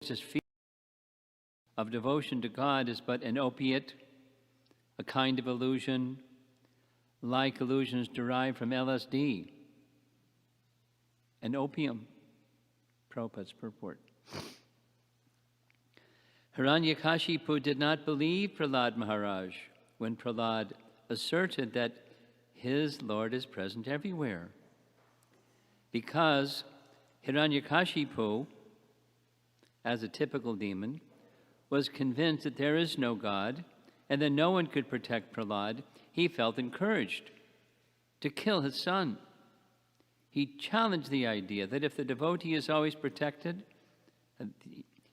this feeling of devotion to God is but an opiate, a kind of illusion, like illusions derived from LSD, an opium. Prabhupada's purport. Hiranyakashipu did not believe Prahlad Maharaj when Prahlad asserted that his Lord is present everywhere, because Hiranyakashipu, as a typical demon, was convinced that there is no God and that no one could protect Prahlad. He felt encouraged to kill his son. He challenged the idea that if the devotee is always protected,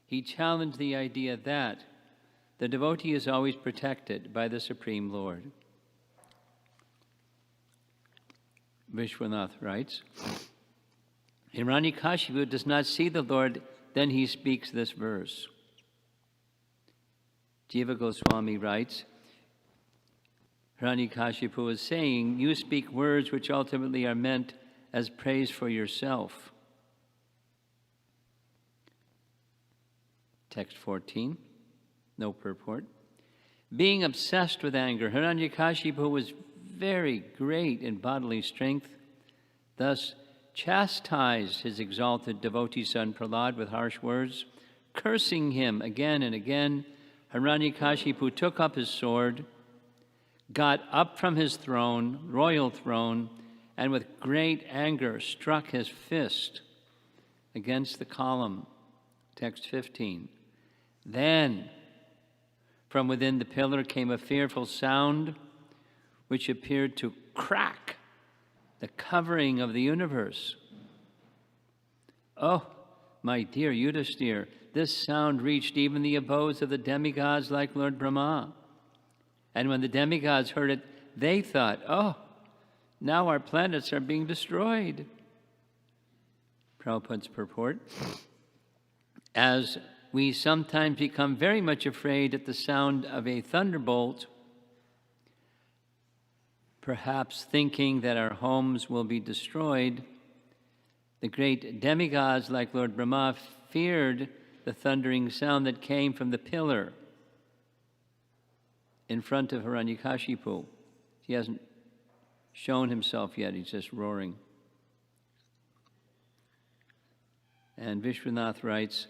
he challenged the idea that the devotee is always protected by the Supreme Lord. Vishwanath writes, Hiranyakashipu does not see the Lord, then he speaks this verse. Jiva Goswami writes, Hiranyakashipu is saying, you speak words which ultimately are meant as praise for yourself. Text 14, no purport. Being obsessed with anger, Hiranyakashipu was very great in bodily strength, thus chastised his exalted devotee son Prahlad with harsh words, cursing him again and again. Hiranyakashipu took up his sword, got up from his throne, royal throne, and with great anger struck his fist against the column. Text 15. Then, from within the pillar came a fearful sound which appeared to crack the covering of the universe. Oh, my dear Yudhishthira, this sound reached even the abodes of the demigods like Lord Brahma. And when the demigods heard it, they thought, oh, now our planets are being destroyed. Prabhupada's purport. As we sometimes become very much afraid at the sound of a thunderbolt, perhaps thinking that our homes will be destroyed, the great demigods like Lord Brahma feared the thundering sound that came from the pillar in front of Hiranyakashipu. He hasn't shown himself yet, he's just roaring. And Vishwanath writes,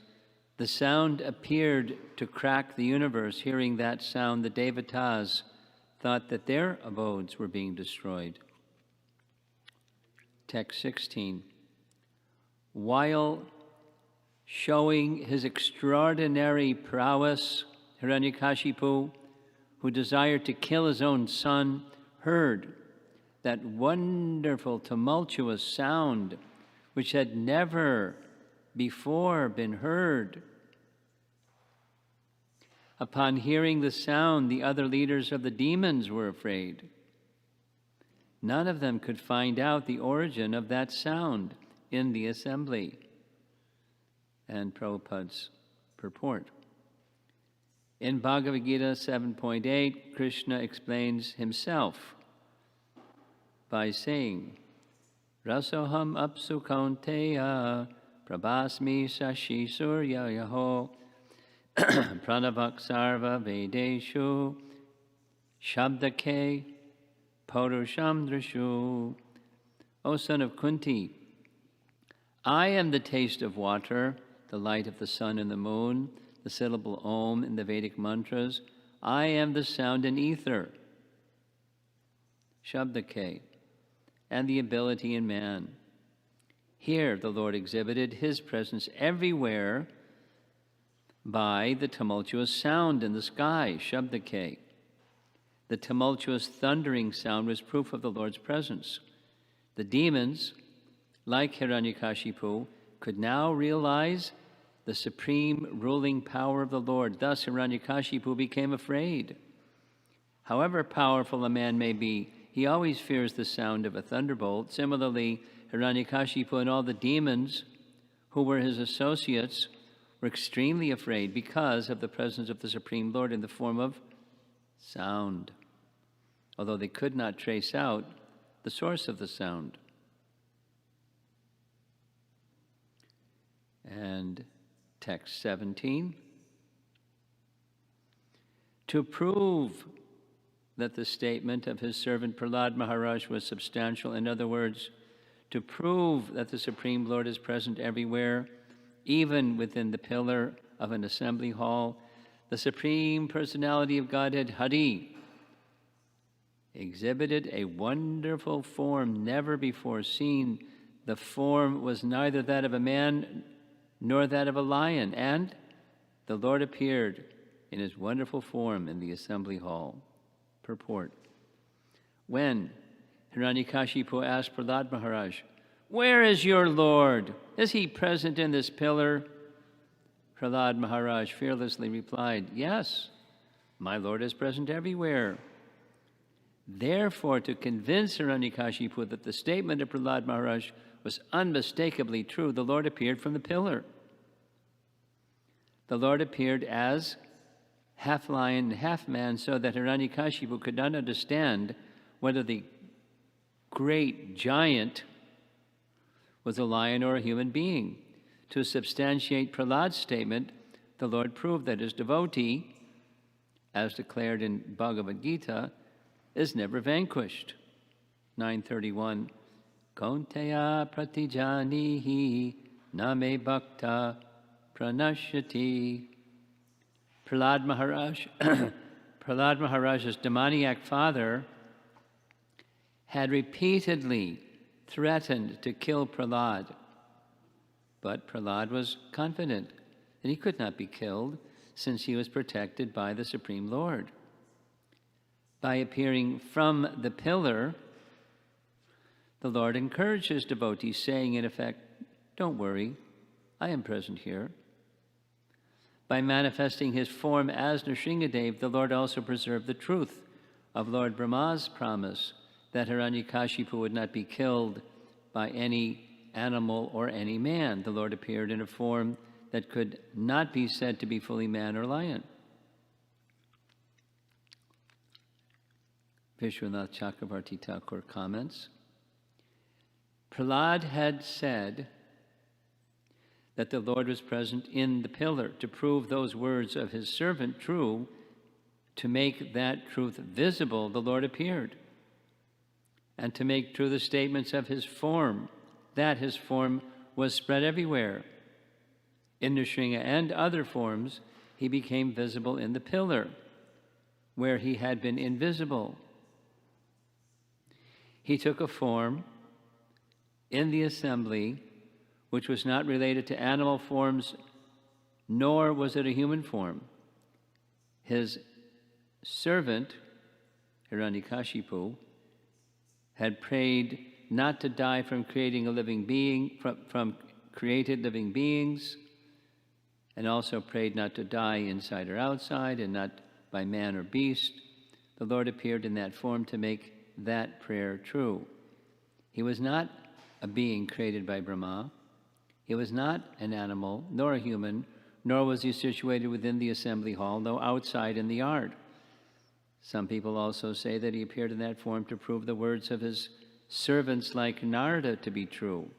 the sound appeared to crack the universe. Hearing that sound, the devatas thought that their abodes were being destroyed. Text 16. While showing his extraordinary prowess, Hiranyakashipu, who desired to kill his own son, heard that wonderful tumultuous sound which had never before been heard. Upon hearing the sound, the other leaders of the demons were afraid. None of them could find out the origin of that sound in the assembly. And Prabhupada's purport. In Bhagavad Gita 7.8, Krishna explains himself by saying, Rasoham apsu kaunteya prabhasmi shashi surya yaho pranavak sarva vedeshu shabdake purusham drishu. O son of Kunti, I am the taste of water, the light of the sun and the moon, the syllable Om in the Vedic mantras. I am the sound in ether, Shabdake, and the ability in man. Here the Lord exhibited his presence everywhere by the tumultuous sound in the sky, Shabdake. The tumultuous thundering sound was proof of the Lord's presence. The demons, like Hiranyakashipu, could now realize the supreme ruling power of the Lord. Thus Hiranyakashipu became afraid. However powerful a man may be, he always fears the sound of a thunderbolt. Similarly, Hiranyakashipu and all the demons who were his associates were extremely afraid because of the presence of the Supreme Lord in the form of sound, although they could not trace out the source of the sound. And Text 17. To prove that the statement of his servant Prahlad Maharaj was substantial, in other words, to prove that the Supreme Lord is present everywhere, even within the pillar of an assembly hall, the Supreme Personality of Godhead, Hari, exhibited a wonderful form never before seen. The form was neither that of a man nor that of a lion, and the Lord appeared in his wonderful form in the assembly hall. Purport. When Hiranyakashipu asked Prahlad Maharaj, "Where is your Lord? Is he present in this pillar?" Prahlad Maharaj fearlessly replied, "Yes, my Lord is present everywhere." Therefore, to convince Hiranyakashipu that the statement of Prahlad Maharaj was unmistakably true, the Lord appeared from the pillar. The Lord appeared as half lion, half man, so that Hiranyakashipu could not understand whether the great giant was a lion or a human being. To substantiate Prahlad's statement, the Lord proved that his devotee, as declared in Bhagavad Gita, is never vanquished. 931, Kaunteya pratijanihi name bhakta pranashyati. Prahlad Maharaj's demoniac father had repeatedly threatened to kill Prahlad, but Prahlad was confident that he could not be killed since he was protected by the Supreme Lord. By appearing from the pillar, the Lord encouraged his devotees, saying in effect, "Don't worry, I am present here." By manifesting his form as Nrsingadev, the Lord also preserved the truth of Lord Brahma's promise that Hiranyakashipu would not be killed by any animal or any man. The Lord appeared in a form that could not be said to be fully man or lion. Vishwanath Chakravarti Thakur comments, Prahlad had said that the Lord was present in the pillar. To prove those words of his servant true, to make that truth visible, the Lord appeared. And to make true the statements of his form, that his form was spread everywhere. In Nrsinga and other forms, he became visible in the pillar, where he had been invisible. He took a form in the assembly which was not related to animal forms, nor was it a human form. His servant, Hiranyakashipu, had prayed not to die from creating a living being, from created living beings, and also prayed not to die inside or outside, and not by man or beast. The Lord appeared in that form to make that prayer true. He was not a being created by Brahma. He was not an animal, nor a human, nor was he situated within the assembly hall, though outside in the yard. Some people also say that he appeared in that form to prove the words of his servants like Narada to be true.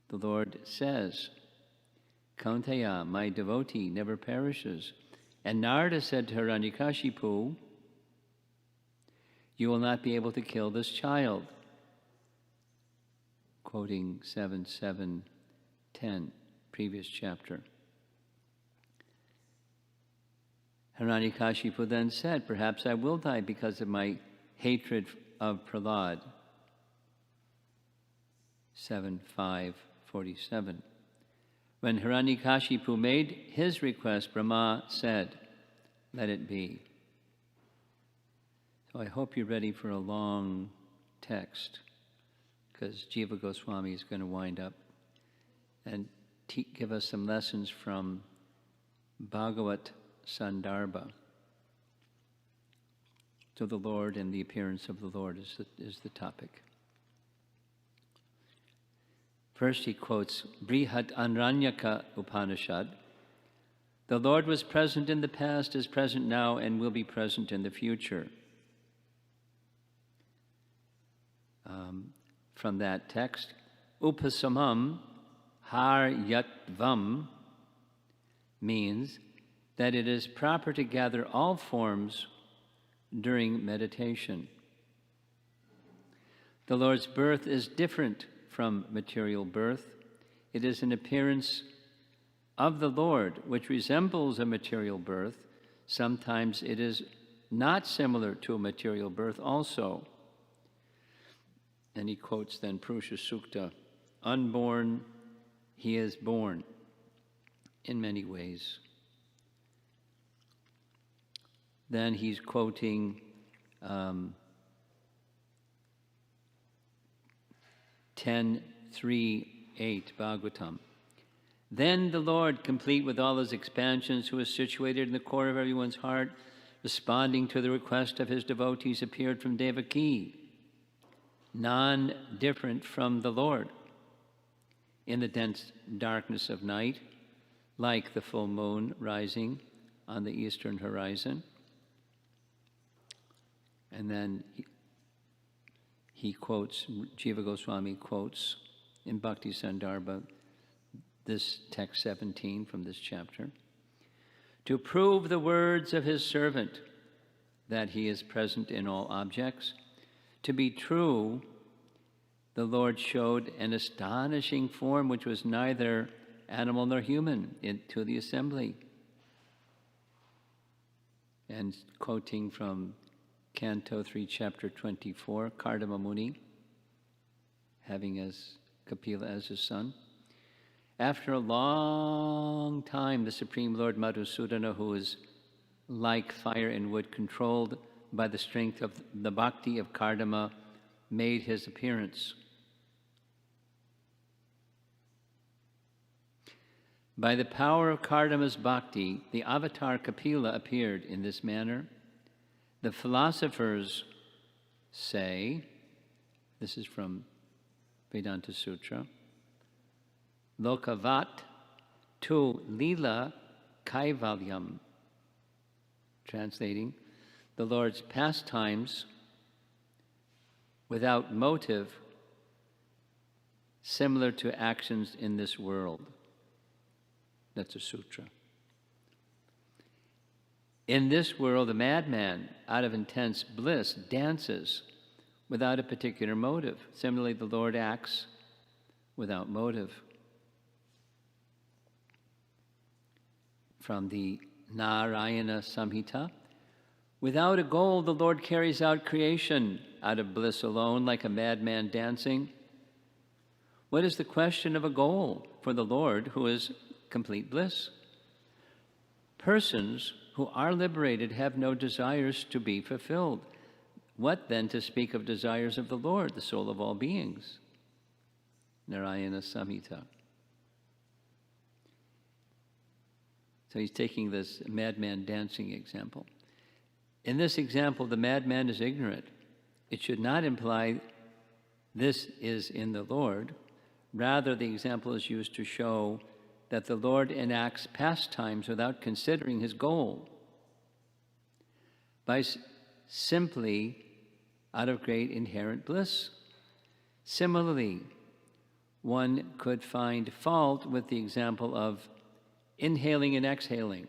The Lord says, Kaunteya, my devotee, never perishes. And Narada said to Hiranyakashipu, you will not be able to kill this child. Quoting 7:7-10, previous chapter. Hiranyakashipu then said, perhaps I will die because of my hatred of Prahlad. 7:5-47. When Hiranyakashipu made his request, Brahma said, let it be. So I hope you're ready for a long text, because Jiva Goswami is going to wind up and give us some lessons from Bhagavat Sandarbha. So the Lord and the appearance of the Lord is the topic. First he quotes Brihat Anranyaka Upanishad. The Lord was present in the past, is present now, and will be present in the future. From that text, Upasamam Haryatvam means that it is proper to gather all forms during meditation. The Lord's birth is different from material birth. It is an appearance of the Lord which resembles a material birth. Sometimes it is not similar to a material birth also. And he quotes then Purusha Sukta, unborn, he is born in many ways. Then he's quoting 10:3-8 Bhagavatam. Then the Lord, complete with all his expansions, who is situated in the core of everyone's heart, responding to the request of his devotees, appeared from Devaki, non-different from the Lord, in the dense darkness of night, like the full moon rising on the eastern horizon. And then he quotes, Jiva Goswami quotes in Bhakti Sandarbha, this text 17 from this chapter, to prove the words of his servant that he is present in all objects. To be true, the Lord showed an astonishing form which was neither animal nor human to the assembly. And quoting from Canto 3, Chapter 24, Kardama Muni, having as Kapila as his son. After a long time, the Supreme Lord Madhusudana, who is like fire and wood, controlled by the strength of the bhakti of Kardama, made his appearance. By the power of Kardama's bhakti, the avatar Kapila appeared in this manner. The philosophers say, this is from Vedanta Sutra, Lokavat tu lila kaivalyam, translating, the Lord's pastimes without motive, similar to actions in this world. That's a sutra. In this world, a madman, out of intense bliss, dances without a particular motive. Similarly, the Lord acts without motive. From the Narayana Samhita, without a goal, the Lord carries out creation out of bliss alone, like a madman dancing. What is the question of a goal for the Lord, who is complete bliss? Persons who are liberated have no desires to be fulfilled. What then to speak of desires of the Lord, the soul of all beings? Narayana Samhita. So he's taking this madman dancing example. In this example, the madman is ignorant. It should not imply this is in the Lord. Rather, the example is used to show that the Lord enacts pastimes without considering his goal, by simply out of great inherent bliss. Similarly, one could find fault with the example of inhaling and exhaling.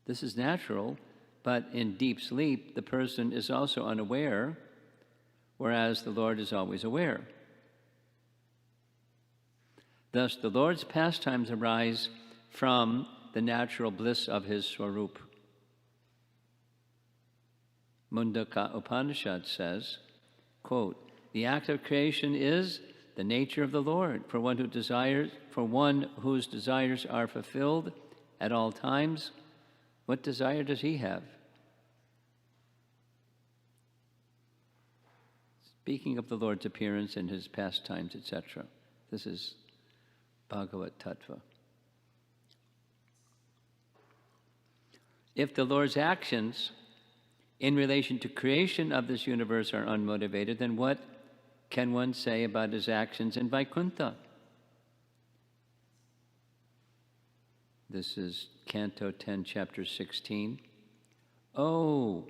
This is natural, but in deep sleep, the person is also unaware, whereas the Lord is always aware. Thus, the Lord's pastimes arise from the natural bliss of his Swarup. Mundaka Upanishad says, quote, the act of creation is the nature of the Lord. For one whose desires are fulfilled at all times, what desire does he have? Speaking of the Lord's appearance and his pastimes, etc. This is Bhagavat Tattva. If the Lord's actions in relation to creation of this universe are unmotivated, then what can one say about his actions in Vaikuntha? This is Canto 10, Chapter 16. Oh,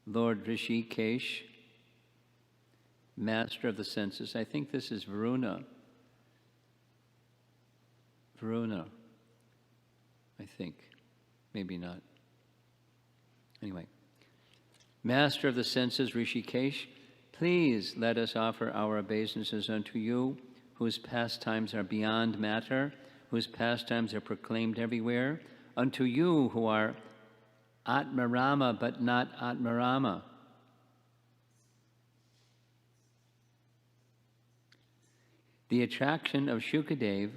Lord Rishikesh, master of the senses. I think this is Varuna Varuna, I think. Maybe not. Anyway. Master of the senses, Rishikesh, please let us offer our obeisances unto you, whose pastimes are beyond matter, whose pastimes are proclaimed everywhere, unto you who are Atmarama but not Atmarama. The attraction of Shukadev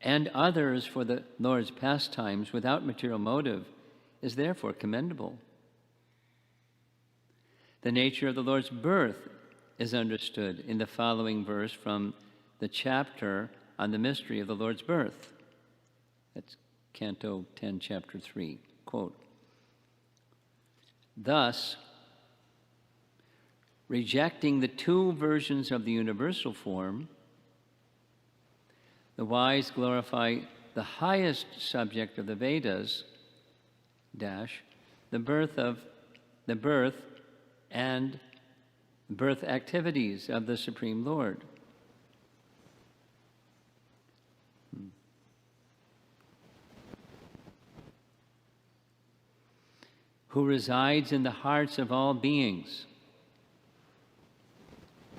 and others for the Lord's pastimes without material motive is therefore commendable. The nature of the Lord's birth is understood in the following verse from the chapter on the mystery of the Lord's birth. That's Canto 10, Chapter 3. Quote, thus, rejecting the two versions of the universal form, the wise glorify the highest subject of the Vedas, the birth and birth activities of the Supreme Lord. Who resides in the hearts of all beings,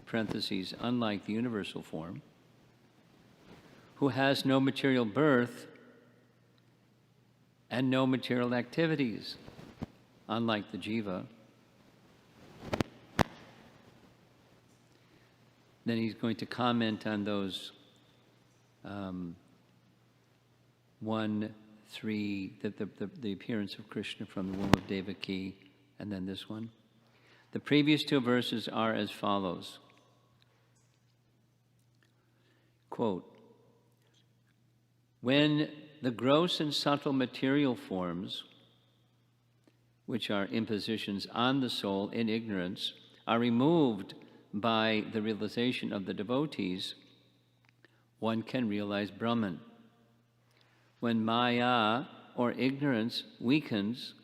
parentheses, unlike the universal form, who has no material birth and no material activities, unlike the jiva. Then he's going to comment on those 1, 3, the appearance of Krishna from the womb of Devaki, and then this one. The previous two verses are as follows. Quote, when the gross and subtle material forms, which are impositions on the soul in ignorance, are removed by the realization of the devotees, one can realize Brahman. When Maya, or ignorance, weakens,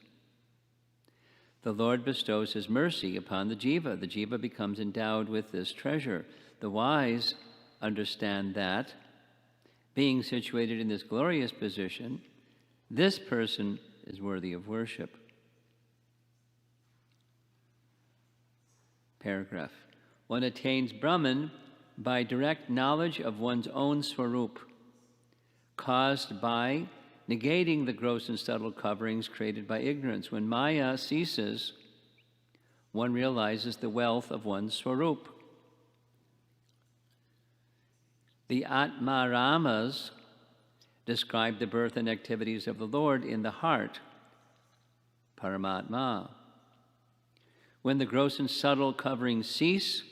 the Lord bestows his mercy upon the jiva. The jiva becomes endowed with this treasure. The wise understand that, being situated in this glorious position, this person is worthy of worship. Paragraph. One attains Brahman by direct knowledge of one's own swarup, caused by negating the gross and subtle coverings created by ignorance. When Maya ceases, one realizes the wealth of one's swarup. The Atmaramas describe the birth and activities of the Lord in the heart, Paramatma. When the gross and subtle coverings cease,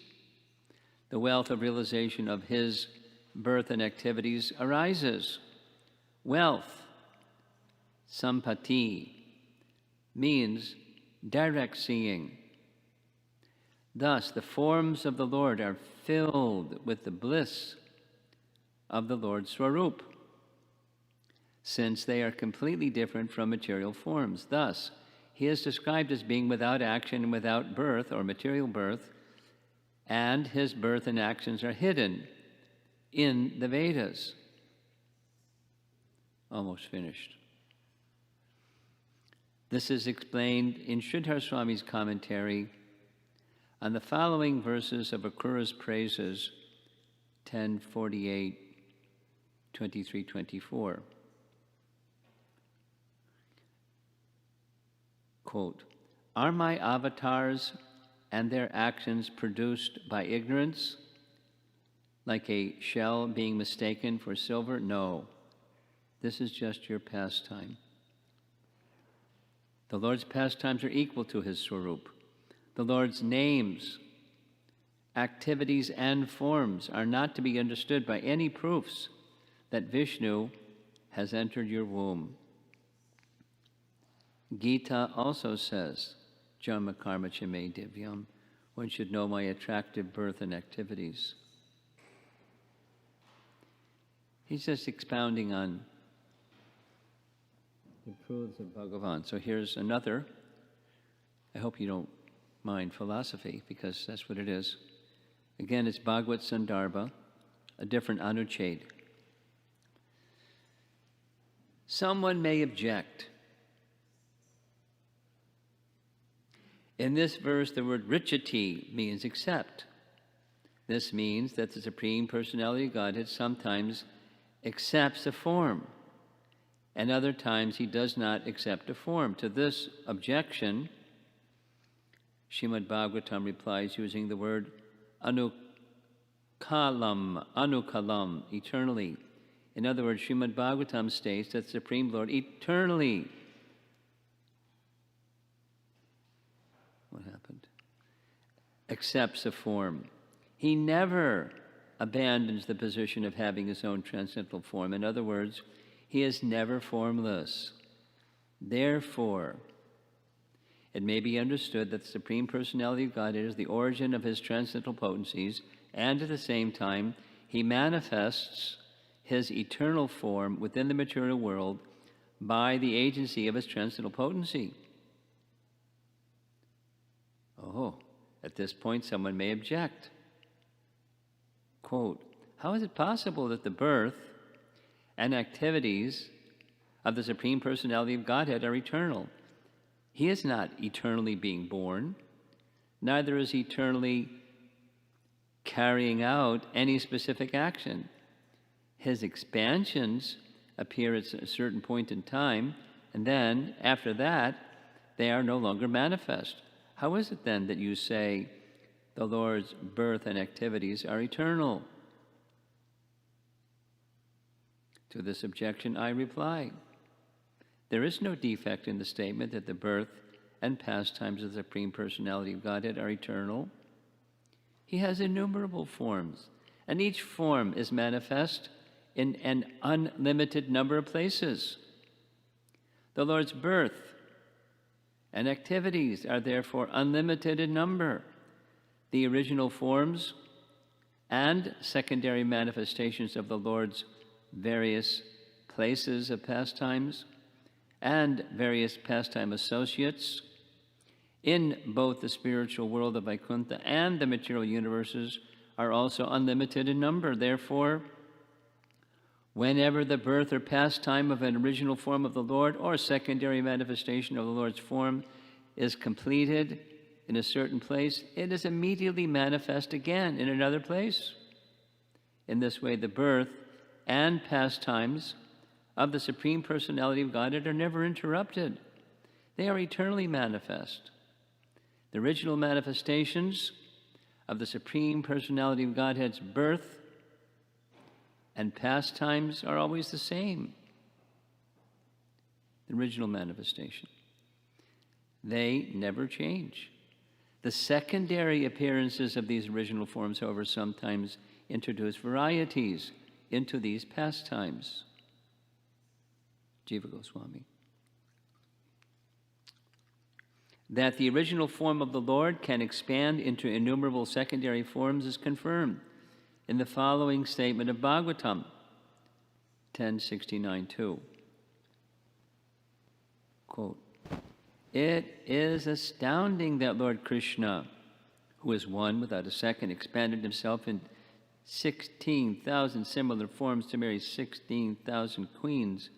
the wealth of realization of his birth and activities arises. Wealth, sampati, means direct seeing. Thus, the forms of the Lord are filled with the bliss of the Lord's Swarup, since they are completely different from material forms. Thus, he is described as being without action and without birth or material birth, and his birth and actions are hidden in the Vedas. Almost finished. This is explained in Sridhar Swami's commentary on the following verses of Akrura's praises, 10:48, 23, 24. Quote, are my avatars and their actions produced by ignorance, like a shell being mistaken for silver? No, this is just your pastime. The Lord's pastimes are equal to his Swarup. The Lord's names, activities, and forms are not to be understood by any proofs that Vishnu has entered your womb. Gita also says, Janma karma cha me divyam, one should know my attractive birth and activities. He's just expounding on the truths of Bhagavan. So here's another. I hope you don't mind philosophy, because that's what it is. Again, it's Bhagavad Sandarbha, a different Anucheda. Someone may object. In this verse, the word richati means accept. This means that the Supreme Personality of Godhead sometimes accepts a form, and other times he does not accept a form. To this objection, Srimad Bhagavatam replies using the word anukalam, eternally. In other words, Srimad Bhagavatam states that the Supreme Lord eternally, what happened? Accepts a form. He never abandons the position of having his own transcendental form. In other words, he is never formless. Therefore, it may be understood that the Supreme Personality of Godhead is the origin of his transcendental potencies, and at the same time, he manifests his eternal form within the material world by the agency of his transcendental potency. Oh, at this point, someone may object. Quote, how is it possible that the birth and activities of the Supreme Personality of Godhead are eternal? He is not eternally being born, neither is he eternally carrying out any specific action. His expansions appear at a certain point in time, and then, after that, they are no longer manifest. How is it then that you say the Lord's birth and activities are eternal? To this objection, I reply, there is no defect in the statement that the birth and pastimes of the Supreme Personality of Godhead are eternal. He has innumerable forms, and each form is manifest in an unlimited number of places. The Lord's birth and activities are therefore unlimited in number. The original forms and secondary manifestations of the Lord's various places of pastimes and various pastime associates in both the spiritual world of Vaikuntha and the material universes are also unlimited in number. Therefore, whenever the birth or pastime of an original form of the Lord or secondary manifestation of the Lord's form is completed in a certain place, it is immediately manifest again in another place. In this way, the birth and pastimes of the Supreme Personality of Godhead are never interrupted. They are eternally manifest. The original manifestations of the Supreme Personality of Godhead's birth and pastimes are always the same. The original manifestation. They never change. The secondary appearances of these original forms, however, sometimes introduce varieties into these pastimes. Jiva Goswami. That the original form of the Lord can expand into innumerable secondary forms is confirmed in the following statement of Bhagavatam 1069-2. Quote, it is astounding that Lord Krishna, who is one without a second, expanded himself in 16,000 similar forms to marry 16,000 queens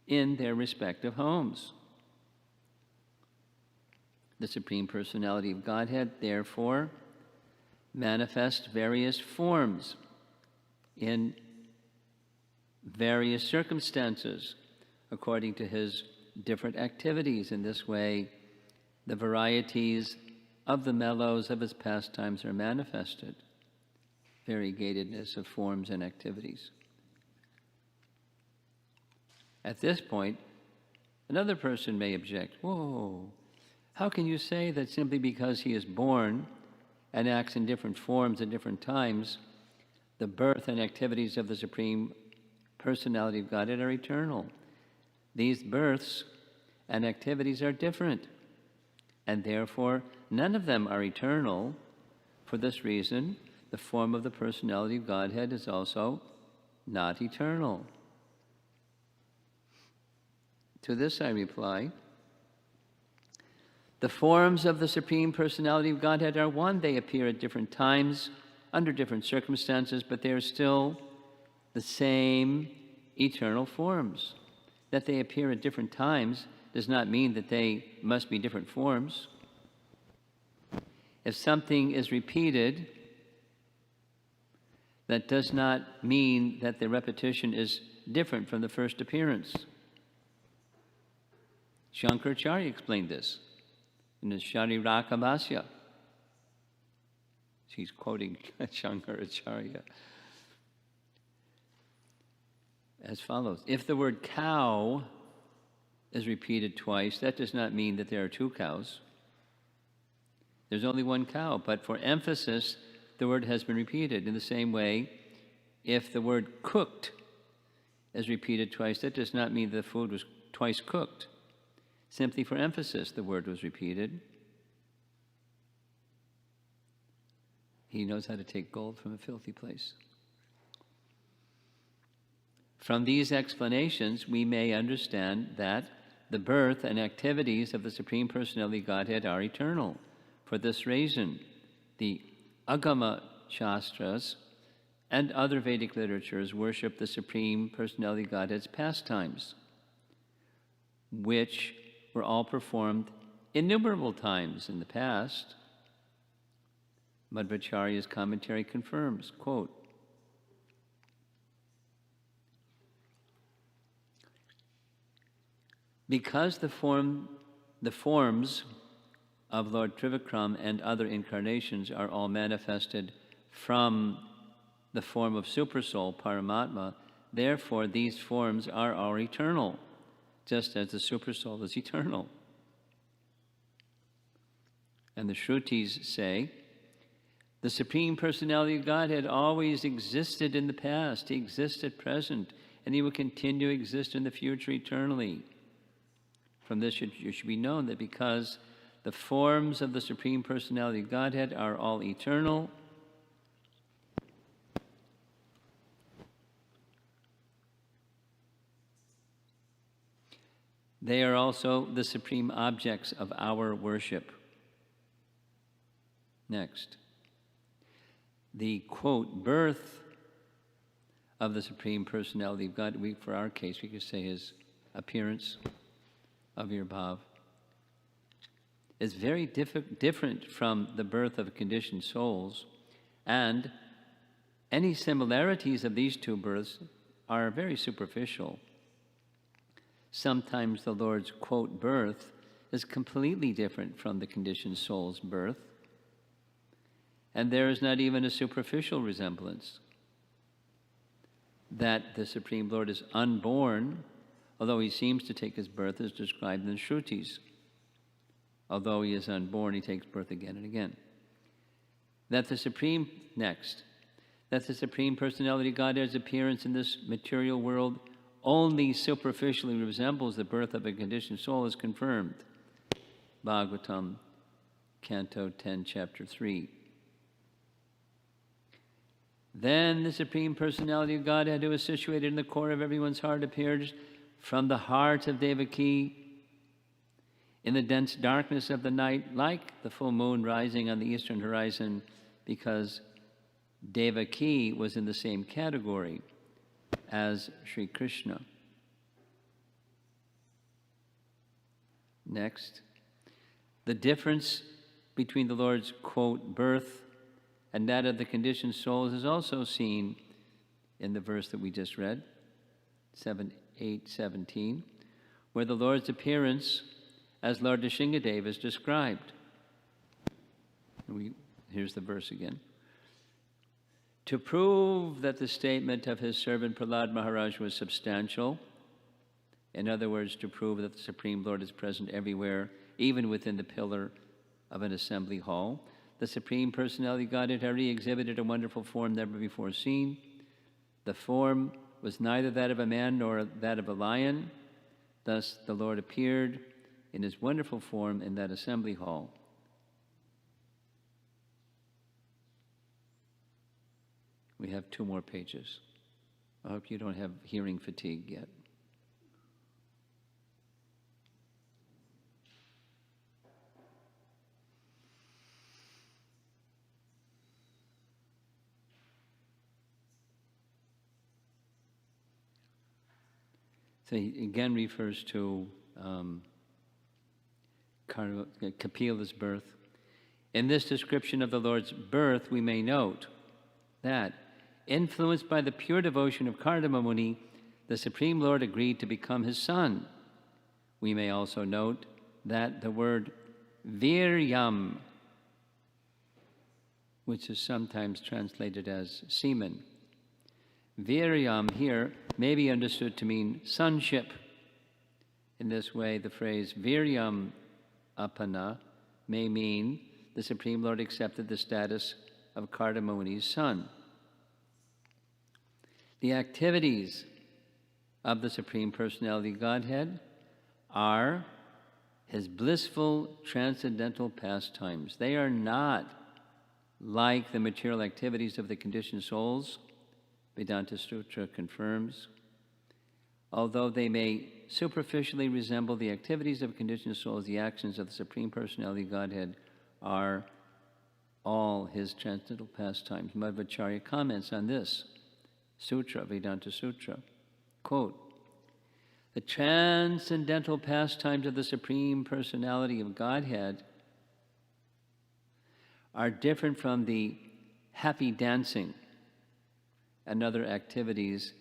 in their respective homes. The Supreme Personality of Godhead, therefore, manifests various forms in various circumstances according to his different activities. In this way, the varieties of the mellows of his pastimes are manifested, variegatedness of forms and activities. At this point, another person may object, whoa, how can you say that simply because he is born and acts in different forms at different times, the birth and activities of the Supreme Personality of Godhead are eternal? These births and activities are different, and therefore none of them are eternal. For this reason, the form of the Personality of Godhead is also not eternal. To this I reply, the forms of the Supreme Personality of Godhead are one. They appear at different times, under different circumstances, but they are still the same eternal forms. That they appear at different times does not mean that they must be different forms. If something is repeated, that does not mean that the repetition is different from the first appearance. Shankaracharya explained this in his Shariraka. He's quoting Shankaracharya as follows. If the word cow is repeated twice, that does not mean that there are two cows. There's only one cow, but for emphasis, the word has been repeated. In the same way, if the word cooked is repeated twice, that does not mean the food was twice cooked. Simply for emphasis, the word was repeated. He knows how to take gold from a filthy place. From these explanations, we may understand that the birth and activities of the Supreme Personality Godhead are eternal. For this reason, the Agama Shastras and other Vedic literatures worship the Supreme Personality Godhead's pastimes, which were all performed innumerable times in the past. Madhvacharya's commentary confirms, quote, because the forms of Lord Trivikram and other incarnations are all manifested from the form of Supersoul, Paramatma, therefore these forms are all eternal, just as the Supersoul is eternal. And the Shrutis say, the Supreme Personality of Godhead always existed in the past, He exists at present, and He will continue to exist in the future eternally. From this it should be known that because the forms of the Supreme Personality of Godhead are all eternal, they are also the supreme objects of our worship. Next, the, quote, birth of the Supreme Personality of God, for our case, we could say His appearance, Avirbhav, is very different from the birth of conditioned souls, and any similarities of these two births are very superficial. Sometimes the Lord's, quote, birth is completely different from the conditioned soul's birth, and there is not even a superficial resemblance. That the Supreme Lord is unborn, although He seems to take His birth as described in the Shrutis. Although He is unborn, He takes birth again and again. That the Supreme Personality of Godhead's appearance in this material world only superficially resembles the birth of a conditioned soul is confirmed. Bhagavatam, Canto 10, Chapter 3. Then the Supreme Personality of Godhead, who is situated in the core of everyone's heart, appears from the heart of Devaki in the dense darkness of the night, like the full moon rising on the eastern horizon, because Devaki was in the same category as Sri Krishna. Next, the difference between the Lord's, quote, birth and that of the conditioned souls is also seen in the verse that we just read, 8:17, where the Lord's appearance as Lord Nrsimhadev is described. Here's the verse again. To prove that the statement of his servant Prahlad Maharaj was substantial, in other words, to prove that the Supreme Lord is present everywhere, even within the pillar of an assembly hall, the Supreme Personality of Godhead had already exhibited a wonderful form never before seen. The form was neither that of a man nor that of a lion. Thus the Lord appeared in His wonderful form in that assembly hall. We have 2 more pages. I hope you don't have hearing fatigue yet. So he again refers to Kapila's birth. In this description of the Lord's birth, we may note that, influenced by the pure devotion of Kardama Muni, the Supreme Lord agreed to become his son. We may also note that the word viryam, which is sometimes translated as semen, viryam here may be understood to mean sonship. In this way, the phrase viryam apana may mean the Supreme Lord accepted the status of Kardama Muni's son. The activities of the Supreme Personality Godhead are his blissful transcendental pastimes. They are not like the material activities of the conditioned souls, Vedanta Sutra confirms. Although they may superficially resemble the activities of conditioned souls, the actions of the Supreme Personality Godhead are all his transcendental pastimes. Madhvacharya comments on this sutra, Vedanta Sutra. Quote, "The transcendental pastimes of the Supreme Personality of Godhead are different from the happy dancing and other activities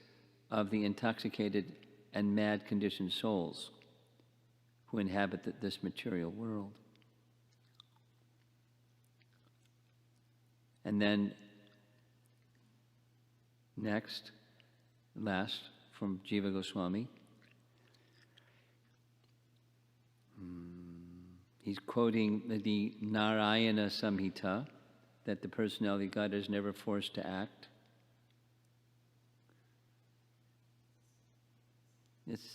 of the intoxicated and mad conditioned souls who inhabit this material world." And then last from Jiva Goswami, he's quoting the Narayana Samhita, that the personality of God is never forced to act.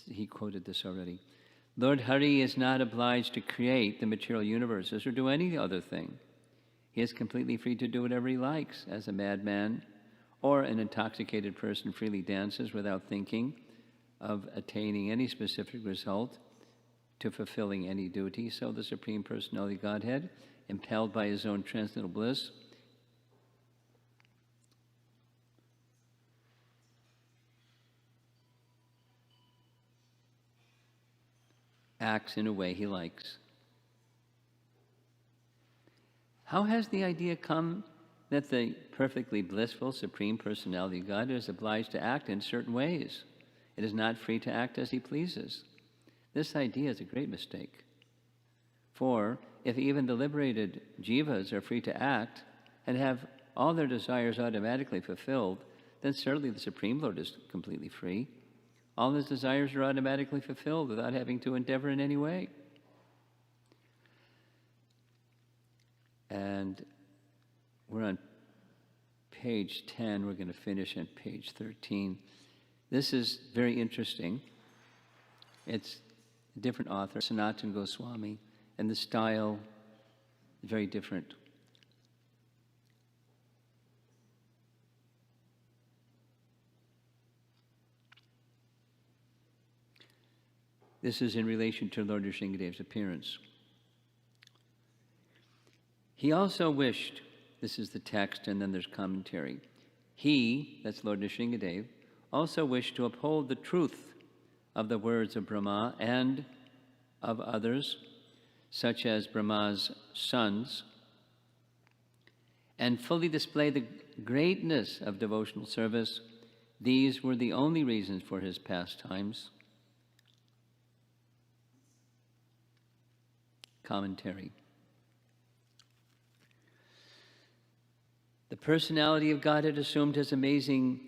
He quoted this already. Lord Hari is not obliged to create the material universes or do any other thing. He is completely free to do whatever he likes, as a madman or an intoxicated person freely dances without thinking of attaining any specific result to fulfilling any duty. So the Supreme Personality Godhead, impelled by his own transcendental bliss, acts in a way he likes. How has the idea come that the perfectly blissful Supreme Personality of God is obliged to act in certain ways? It is not free to act as he pleases. This idea is a great mistake. For if even the liberated jivas are free to act and have all their desires automatically fulfilled, then certainly the Supreme Lord is completely free. All his desires are automatically fulfilled without having to endeavor in any way. And we're on page 10. We're going to finish on page 13. This is very interesting. It's a different author, Sanatana Goswami, and the style is very different. This is in relation to Lord Nrsingadev's appearance. He also wished, this is the text and then there's commentary, he, that's Lord Nrsingadev, also wished to uphold the truth of the words of Brahma and of others, such as Brahma's sons, and fully display the greatness of devotional service. These were the only reasons for his pastimes. Commentary. The personality of God had assumed his amazing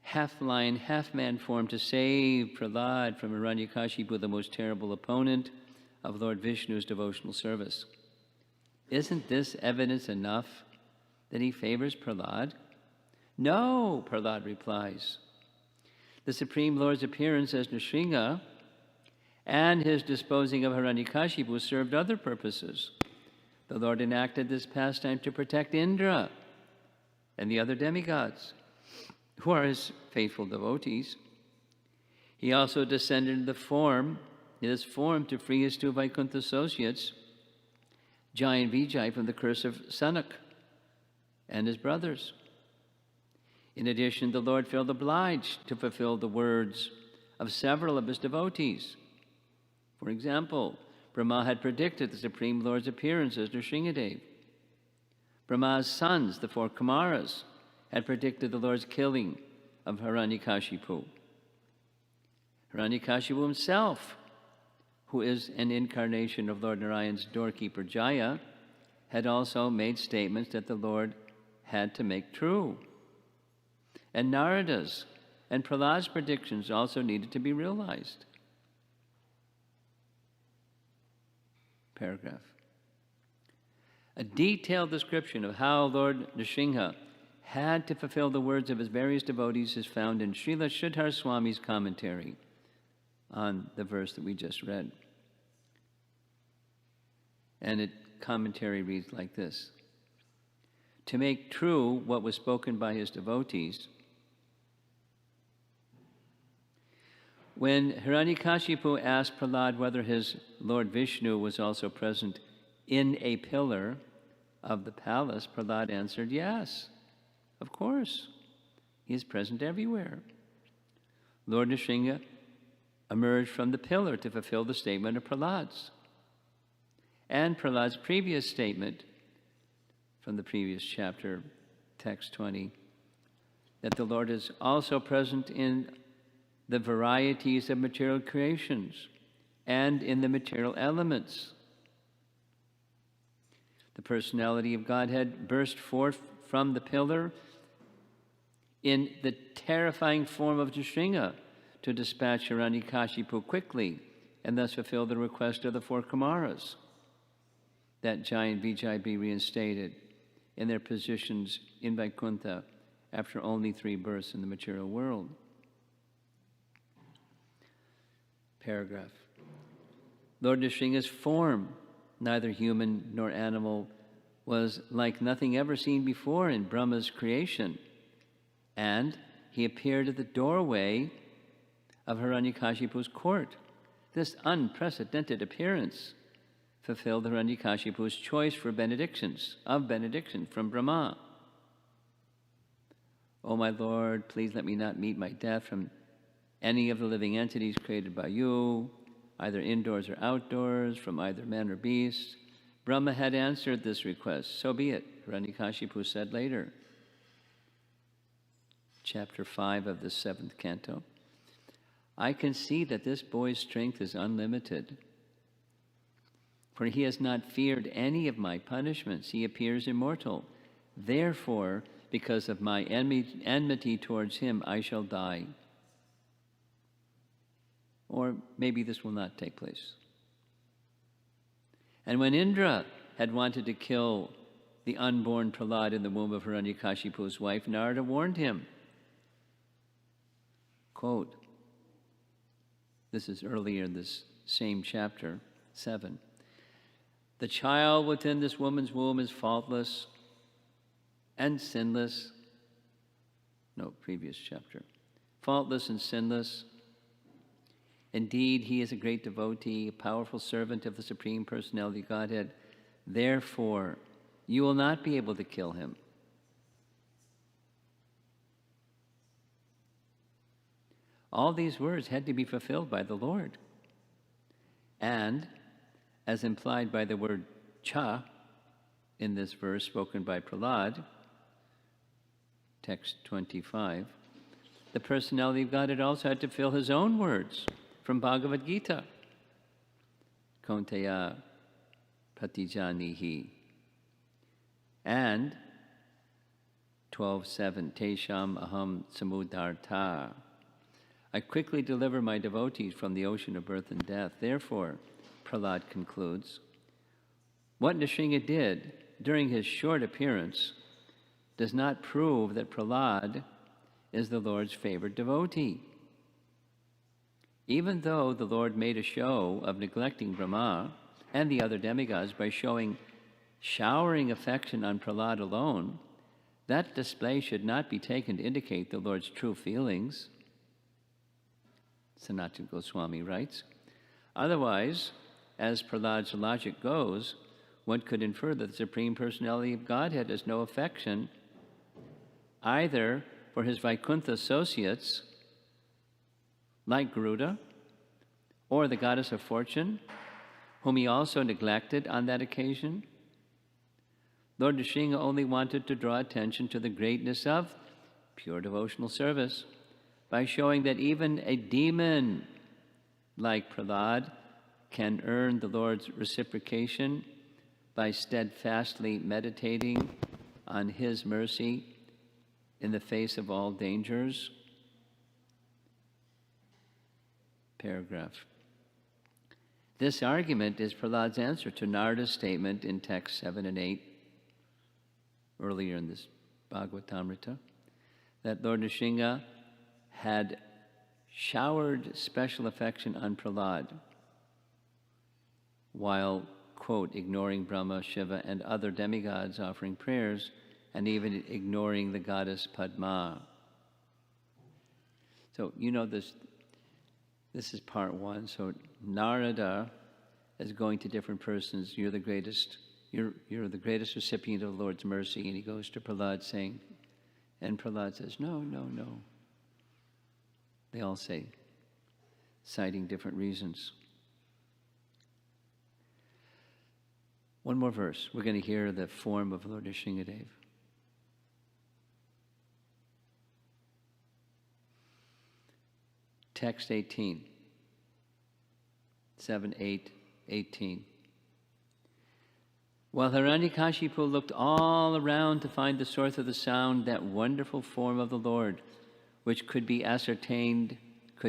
half-lion, half-man form to save Prahlad from Hiranyakashipu, the most terrible opponent of Lord Vishnu's devotional service. Isn't this evidence enough that he favors Prahlad? No, Prahlad replies. The Supreme Lord's appearance as Nrsinga and his disposing of Hiranyakashipu served other purposes. The Lord enacted this pastime to protect Indra and the other demigods, who are his faithful devotees. He also descended in his form to free his two Vaikuntha associates, Jai and Vijay, from the curse of Sanak and his brothers. In addition, the Lord felt obliged to fulfill the words of several of his devotees. For example, Brahma had predicted the Supreme Lord's appearance as Nrsingadev. Brahma's sons, the four Kumaras, had predicted the Lord's killing of Hiranyakashipu. Hiranyakashipu himself, who is an incarnation of Lord Narayan's doorkeeper Jaya, had also made statements that the Lord had to make true. And Narada's and Prahlad's predictions also needed to be realized. Paragraph. A detailed description of how Lord Nrsimha had to fulfill the words of his various devotees is found in Srila Sridhar Swami's commentary on the verse that we just read. And the commentary reads like this: to make true what was spoken by his devotees, when Hiranyakashipu asked Prahlad whether his Lord Vishnu was also present in a pillar of the palace, Prahlad answered, yes, of course. He is present everywhere. Lord Nrsimha emerged from the pillar to fulfill the statement of Prahlad's. And Prahlad's previous statement from the previous chapter, text 20, that the Lord is also present in the varieties of material creations and in the material elements. The personality of Godhead burst forth from the pillar in the terrifying form of Nrsimha to dispatch Hiranyakashipu quickly and thus fulfill the request of the four Kumaras, that giant Vijay be reinstated in their positions in Vaikuntha after only 3 births in the material world. Paragraph. Lord Nrsimha's form, neither human nor animal, was like nothing ever seen before in Brahma's creation, and he appeared at the doorway of Hiranyakashipu's court. This unprecedented appearance fulfilled Hiranyakashipu's choice for benediction from Brahma. O my Lord, please let me not meet my death from any of the living entities created by you, either indoors or outdoors, from either man or beast. Brahma had answered this request. So be it, Hiranyakashipu said later. Chapter 5 of the 7th canto. I can see that this boy's strength is unlimited, for he has not feared any of my punishments. He appears immortal. Therefore, because of my enmity towards him, I shall die. Or maybe this will not take place. And when Indra had wanted to kill the unborn Prahlad in the womb of Hiranyakashipu's wife, Narada warned him. Quote, this is earlier in this same chapter, 7. The child within this woman's womb is faultless and sinless. No, previous chapter. Faultless and sinless. Indeed, he is a great devotee, a powerful servant of the Supreme Personality of Godhead. Therefore, you will not be able to kill him. All these words had to be fulfilled by the Lord. And, as implied by the word cha in this verse spoken by Prahlad, text 25, the personality of God had also had to fill his own words from Bhagavad Gita. Kaunteya pratijanihi. And 12:7, Tesham aham samudharta. I quickly deliver my devotees from the ocean of birth and death. Therefore, Prahlad concludes, what Nrsimha did during his short appearance does not prove that Prahlad is the Lord's favored devotee. Even though the Lord made a show of neglecting Brahma and the other demigods by showering affection on Prahlad alone, that display should not be taken to indicate the Lord's true feelings. Sanatana Goswami writes, otherwise, as Prahlad's logic goes, one could infer that the Supreme Personality of Godhead has no affection either for his Vaikuntha associates, like Garuda, or the goddess of fortune, whom he also neglected on that occasion? Lord Nrsimha only wanted to draw attention to the greatness of pure devotional service by showing that even a demon like Prahlad can earn the Lord's reciprocation by steadfastly meditating on his mercy in the face of all dangers. Paragraph. This argument is Prahlad's answer to Narada's statement in text 7 and 8, earlier in this Bhagavatamrita, that Lord Nrsimha had showered special affection on Prahlad while, quote, ignoring Brahma, Shiva, and other demigods offering prayers, and even ignoring the goddess Padma. So, you know, this is part one. So Narada is going to different persons. You're the greatest recipient of the Lord's mercy. And he goes to Prahlad saying, and Prahlad says, no, no, no. They all say, citing different reasons. One more verse. We're going to hear the form of Lord Nrsimhadev. Text 18. 7, 8, 18. While Hiranyakashipu looked all around to find the source of the sound, that wonderful form of the Lord, which could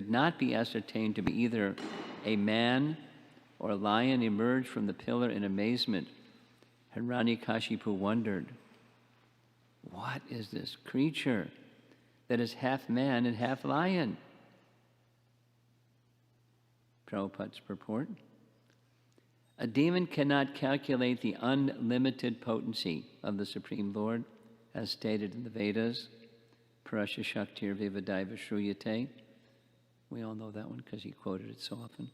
not be ascertained to be either a man or a lion, emerged from the pillar in amazement. Hiranyakashipu wondered, what is this creature that is half man and half lion? Prabhupada's purport. A demon cannot calculate the unlimited potency of the Supreme Lord, as stated in the Vedas. Parasya Shaktir Vivadaiva Shruyate. We all know that one because he quoted it so often.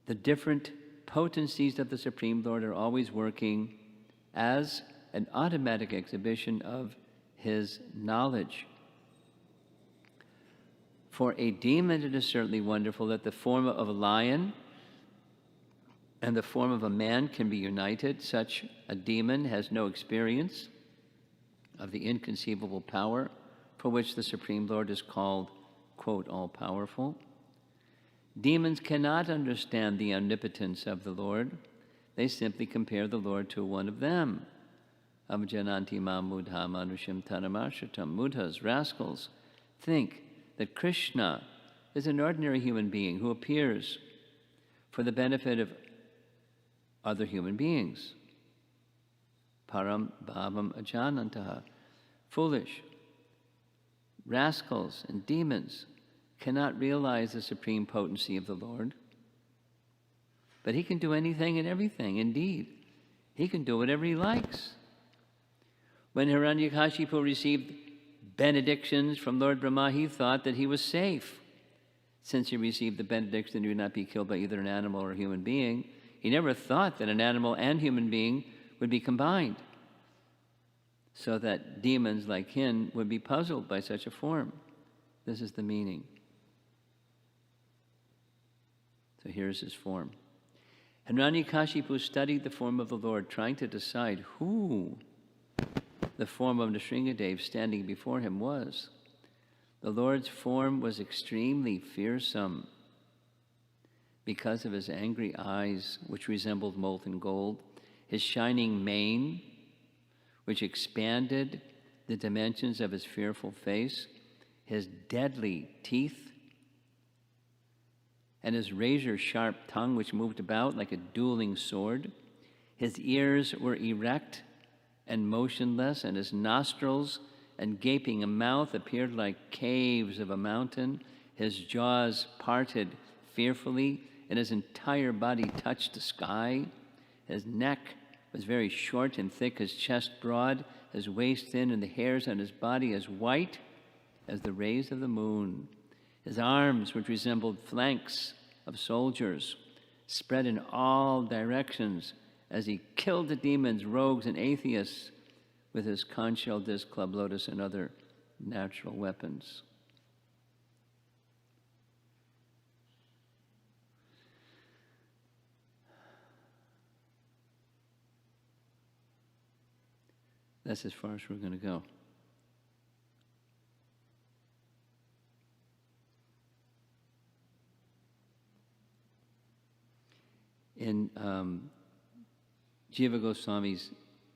The different potencies of the Supreme Lord are always working as an automatic exhibition of his knowledge. For a demon, it is certainly wonderful that the form of a lion and the form of a man can be united. Such a demon has no experience of the inconceivable power for which the Supreme Lord is called, quote, all-powerful. Demons cannot understand the omnipotence of the Lord. They simply compare the Lord to one of them. Amjananti ma mudha manushim tanamashatam. Mudhas, rascals, think that Krishna is an ordinary human being who appears for the benefit of other human beings. Param bhavam ajanantaha. Foolish, rascals, and demons cannot realize the supreme potency of the Lord. But he can do anything and everything. Indeed, he can do whatever he likes. When Hiranyakashipu received benedictions from Lord Brahma, he thought that he was safe. Since he received the benediction he would not be killed by either an animal or a human being, he never thought that an animal and human being would be combined, so that demons like him would be puzzled by such a form. This is the meaning. So here's his form. Hiranyakashipu studied the form of the Lord, trying to decide who the form of Nrsimhadev standing before him was. The Lord's form was extremely fearsome because of his angry eyes, which resembled molten gold, his shining mane, which expanded the dimensions of his fearful face, his deadly teeth, and his razor-sharp tongue, which moved about like a dueling sword. His ears were erect and motionless, and his nostrils and gaping mouth appeared like caves of a mountain. His jaws parted fearfully, and his entire body touched the sky. His neck was very short and thick, his chest broad, his waist thin, and the hairs on his body as white as the rays of the moon. His arms, which resembled flanks of soldiers, spread in all directions as he killed the demons, rogues, and atheists with his conch shell disc, club lotus, and other natural weapons. That's as far as we're going to go. In Jiva Goswami's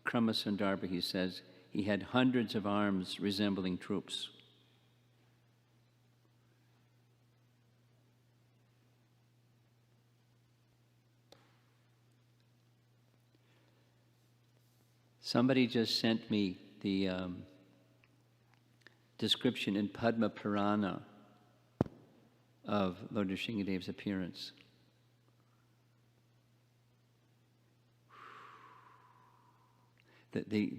Krama Sandarbha, he says he had hundreds of arms resembling troops. Somebody just sent me the description in Padma Purana of Lord Nrsingadev's appearance. The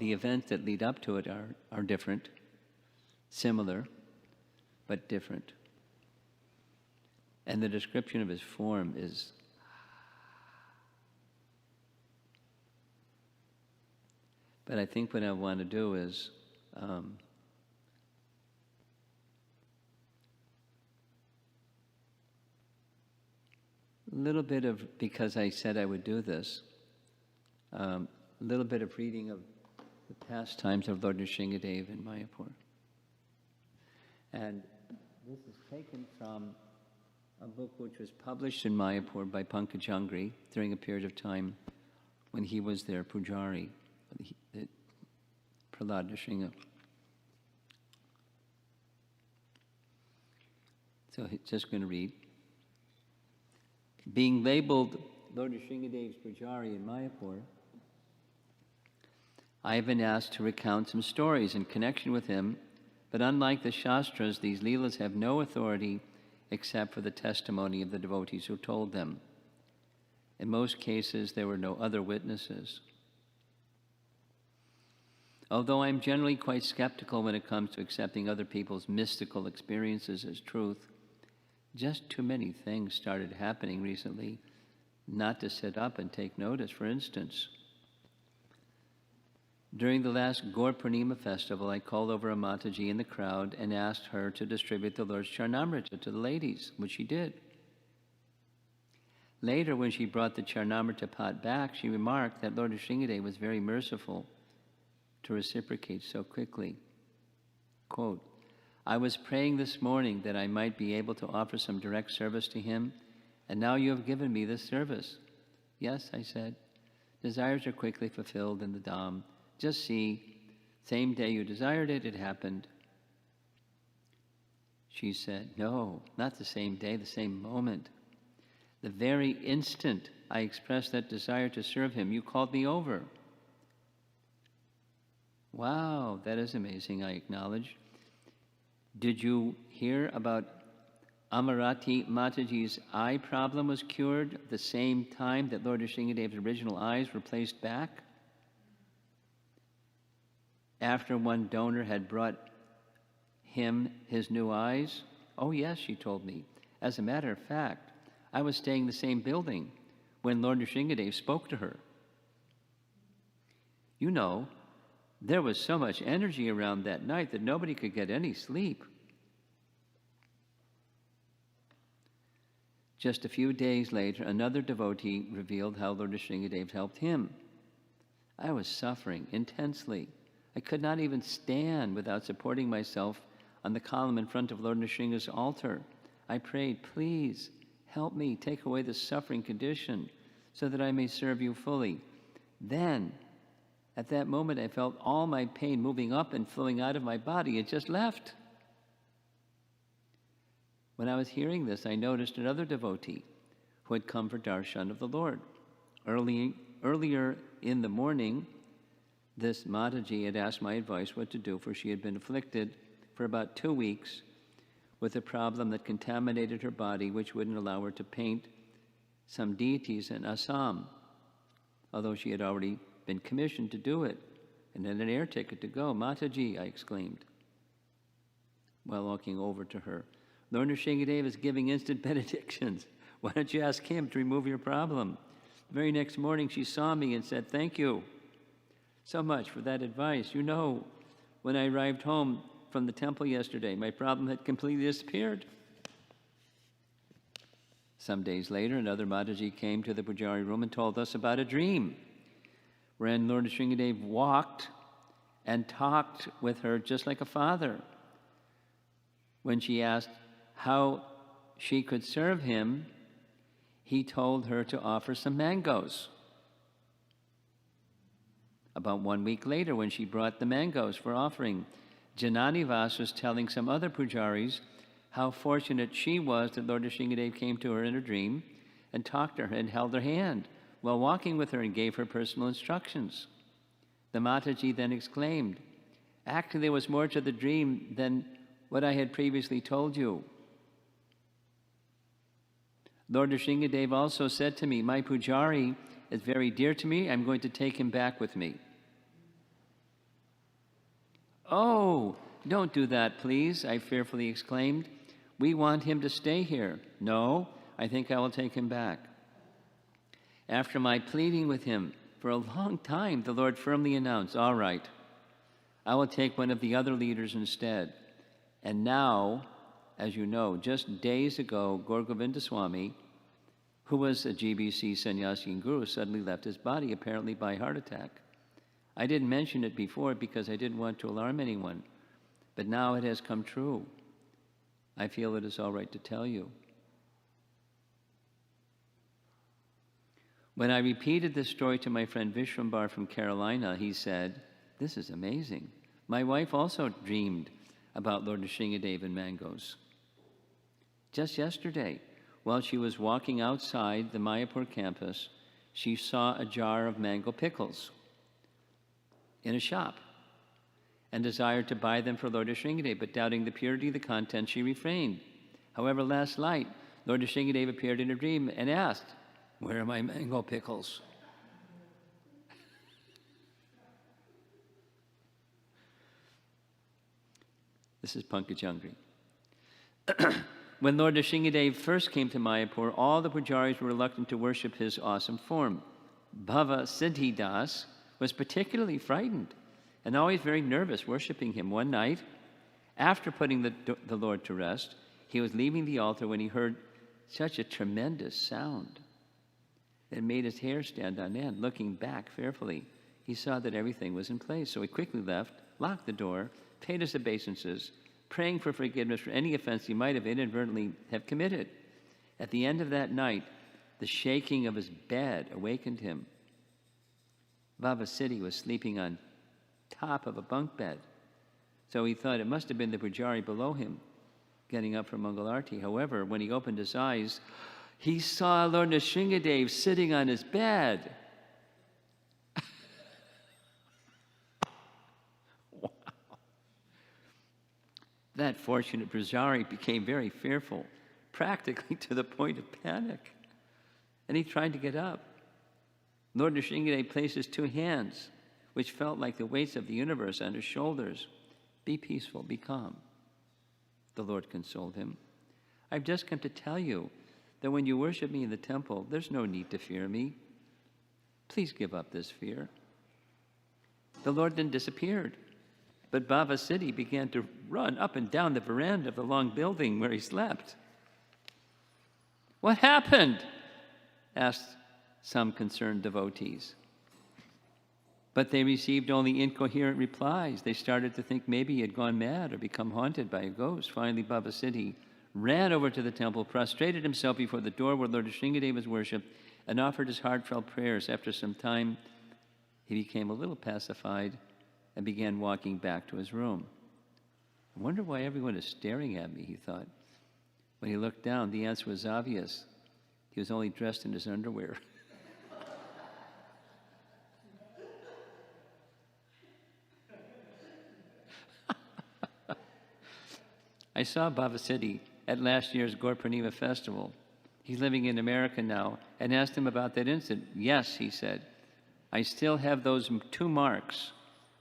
events that lead up to it are different, similar, but different. And the description of his form is but I think what I want to do is a little bit of, because I said I would do this, a little bit of reading of the pastimes of Lord Nrsingadev in Mayapur. And this is taken from a book which was published in Mayapur by Pankaj Angri during a period of time when he was their pujari, Prahlad Nrsinga. So he's just going to read. Being labeled Lord Nrsingadev's pujari in Mayapur, I have been asked to recount some stories in connection with him, but unlike the Shastras, these Leelas have no authority except for the testimony of the devotees who told them. In most cases, there were no other witnesses. Although I'm generally quite skeptical when it comes to accepting other people's mystical experiences as truth, just too many things started happening recently not to sit up and take notice. For instance, during the last Gaur Purnima festival, I called over a Mataji in the crowd and asked her to distribute the Lord's Charnamrita to the ladies, which she did. Later, when she brought the Charnamrita pot back, she remarked that Lord Nrsingadev was very merciful to reciprocate so quickly. Quote, I was praying this morning that I might be able to offer some direct service to him, and now you have given me this service. Yes, I said, desires are quickly fulfilled in the Dham. Just see, same day you desired it, it happened. She said, no, not the same day, the same moment. The very instant I expressed that desire to serve him, you called me over. Wow, that is amazing, I acknowledged. Did you hear about Amarati Mataji's eye problem was cured at the same time that Lord Nrsingadev's original eyes were placed back? After one donor had brought him his new eyes? Oh yes, she told me. As a matter of fact, I was staying in the same building when Lord Nrsingadev spoke to her. You know, there was so much energy around that night that nobody could get any sleep. Just a few days later, another devotee revealed how Lord Nrsingadev helped him. I was suffering intensely. I could not even stand without supporting myself on the column in front of Lord Nrsinga's altar. I prayed, please help me take away this suffering condition so that I may serve you fully. Then, at that moment, I felt all my pain moving up and flowing out of my body. It just left. When I was hearing this, I noticed another devotee who had come for darshan of the Lord. Earlier in the morning, this Mataji had asked my advice what to do, for she had been afflicted for about 2 weeks with a problem that contaminated her body, which wouldn't allow her to paint some deities in Assam, although she had already been commissioned to do it and had an air ticket to go. Mataji, I exclaimed while walking over to her. Lord Nrsingadev is giving instant benedictions. Why don't you ask him to remove your problem? The very next morning she saw me and said, thank you so much for that advice. You know, When I arrived home from the temple yesterday, my problem had completely disappeared. Some days later, another Mataji came to the Pujari room and told us about a dream wherein Lord Sringadev walked and talked with her just like a father. When she asked how she could serve him, he told her to offer some mangoes. About 1 week later, when she brought the mangoes for offering, Janani Vas was telling some other pujaris how fortunate she was that Lord Sringadev came to her in a dream and talked to her and held her hand while walking with her and gave her personal instructions. The Mataji then exclaimed, "Actually, there was more to the dream than what I had previously told you. Lord Sringadev also said to me, 'My pujari is very dear to me. I'm going to take him back with me.'" "Oh, don't do that, please," I fearfully exclaimed. "We want him to stay here." "No, I think I will take him back." After my pleading with him for a long time, the Lord firmly announced, "All right, I will take one of the other leaders instead." And now, as you know, just days ago, Gaur Govinda Swami, who was a GBC sannyasi and guru, suddenly left his body, apparently by heart attack. I didn't mention it before because I didn't want to alarm anyone, but now it has come true. I feel it is all right to tell you. When I repeated this story to my friend Vishwambar from Carolina, he said, "This is amazing. My wife also dreamed about Lord Sringadev and mangoes. Just yesterday, while she was walking outside the Mayapur campus, she saw a jar of mango pickles in a shop and desired to buy them for Lord Sringadev, but doubting the purity of the content, she refrained. However, last night, Lord Sringadev appeared in a dream and asked, 'Where are my mango pickles?' This is Pankaj Angri. When Lord Sringadev first came to Mayapur, all the pujaris were reluctant to worship his awesome form. Bhava Siddhidas was particularly frightened and always very nervous worshiping him. One night, after putting the Lord to rest, he was leaving the altar when he heard such a tremendous sound that made his hair stand on end. Looking back fearfully, he saw that everything was in place. So he quickly left, locked the door, paid his obeisances, praying for forgiveness for any offense he might have inadvertently have committed. At the end of that night, the shaking of his bed awakened him. Baba Siddhi was sleeping on top of a bunk bed, so he thought it must have been the pujari below him getting up for Mangalarti. However, when he opened his eyes, he saw Lord Sringadev sitting on his bed. Wow. That fortunate pujari became very fearful, practically to the point of panic, and he tried to get up. Lord Sringadev placed his two hands, which felt like the weights of the universe, on his shoulders. "Be peaceful, be calm," the Lord consoled him. "I've just come to tell you that when you worship me in the temple, there's no need to fear me. Please give up this fear." The Lord then disappeared, but Baba Siddhi began to run up and down the veranda of the long building where he slept. "What happened?" asked some concerned devotees. But they received only incoherent replies. They started to think maybe he had gone mad or become haunted by a ghost. Finally, Baba Siddhi ran over to the temple, prostrated himself before the door where Lord Sringadev was worshipped, and offered his heartfelt prayers. After some time, he became a little pacified and began walking back to his room. "I wonder why everyone is staring at me," he thought. When he looked down, the answer was obvious. He was only dressed in his underwear. I saw Baba Siddhi at last year's Gaur Purnima festival. He's living in America now, and asked him about that incident. "Yes," he said, "I still have those 2 marks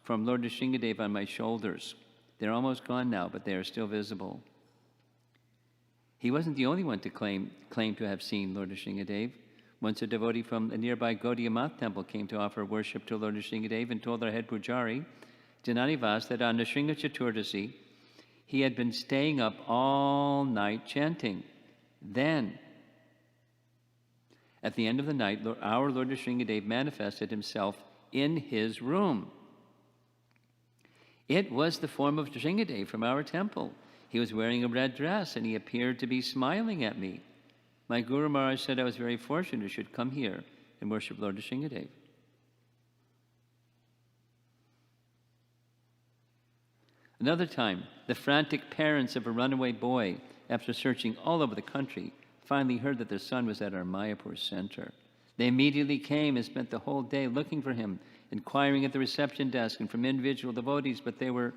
from Lord Sringadev on my shoulders. They're almost gone now, but they are still visible." He wasn't the only one to claim to have seen Lord Sringadev. Once a devotee from a nearby Gaudiya Math temple came to offer worship to Lord Sringadev and told our head pujari Jananivas, that on the Shringa Chaturdasi, he had been staying up all night chanting. Then, at the end of the night, our Lord Nrsingadev manifested himself in his room. It was the form of Nrsingadev from our temple. He was wearing a red dress, and he appeared to be smiling at me. My Guru Maharaj said I was very fortunate I should come here and worship Lord Nrsingadev. Another time, the frantic parents of a runaway boy, after searching all over the country, finally heard that their son was at our Mayapur center. They immediately came and spent the whole day looking for him, inquiring at the reception desk and from individual devotees, but they were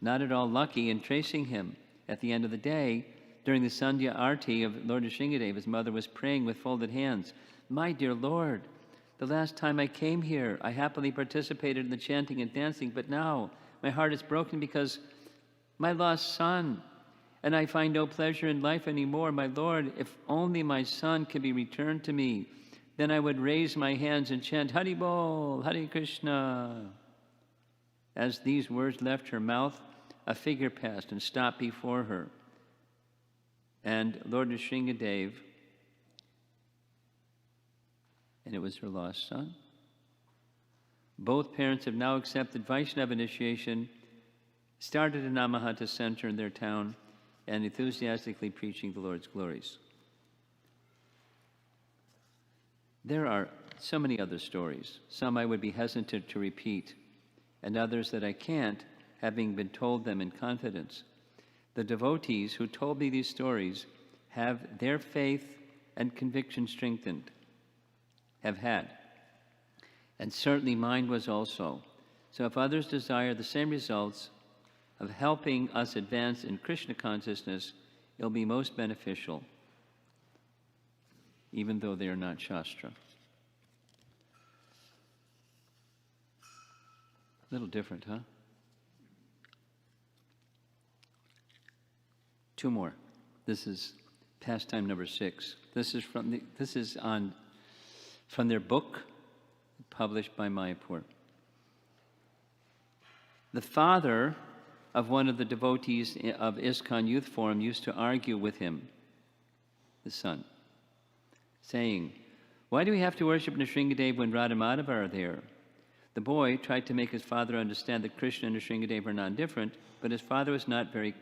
not at all lucky in tracing him. At the end of the day, during the Sandhya Arti of Lord Nrsingadev, his mother was praying with folded hands, "My dear Lord, the last time I came here, I happily participated in the chanting and dancing, but now my heart is broken because my lost son, and I find no pleasure in life anymore. My Lord, if only my son could be returned to me, then I would raise my hands and chant, Hari Bol, Hare Krishna." As these words left her mouth, a figure passed and stopped before her. And Lord Nrsingadev, and it was her lost son. Both parents have now accepted Vaishnava initiation, started a Namahata center in their town, and enthusiastically preaching the Lord's glories. There are so many other stories. Some I would be hesitant to repeat, and others that I can't, having been told them in confidence. The devotees who told me these stories have their faith and conviction strengthened, have had. And certainly mine was also. So if others desire the same results of helping us advance in Krishna consciousness, it'll be most beneficial, even though they are not Shastra. A little different, huh? Two more. This is pastime number 6. This is from their book, published by Mayapur. The father of one of the devotees of ISKCON Youth Forum used to argue with him, the son, saying, "Why do we have to worship Nrsingadev when Radha Madhava are there?" The boy tried to make his father understand that Krishna and Nrsingadev are not different, but his father was not very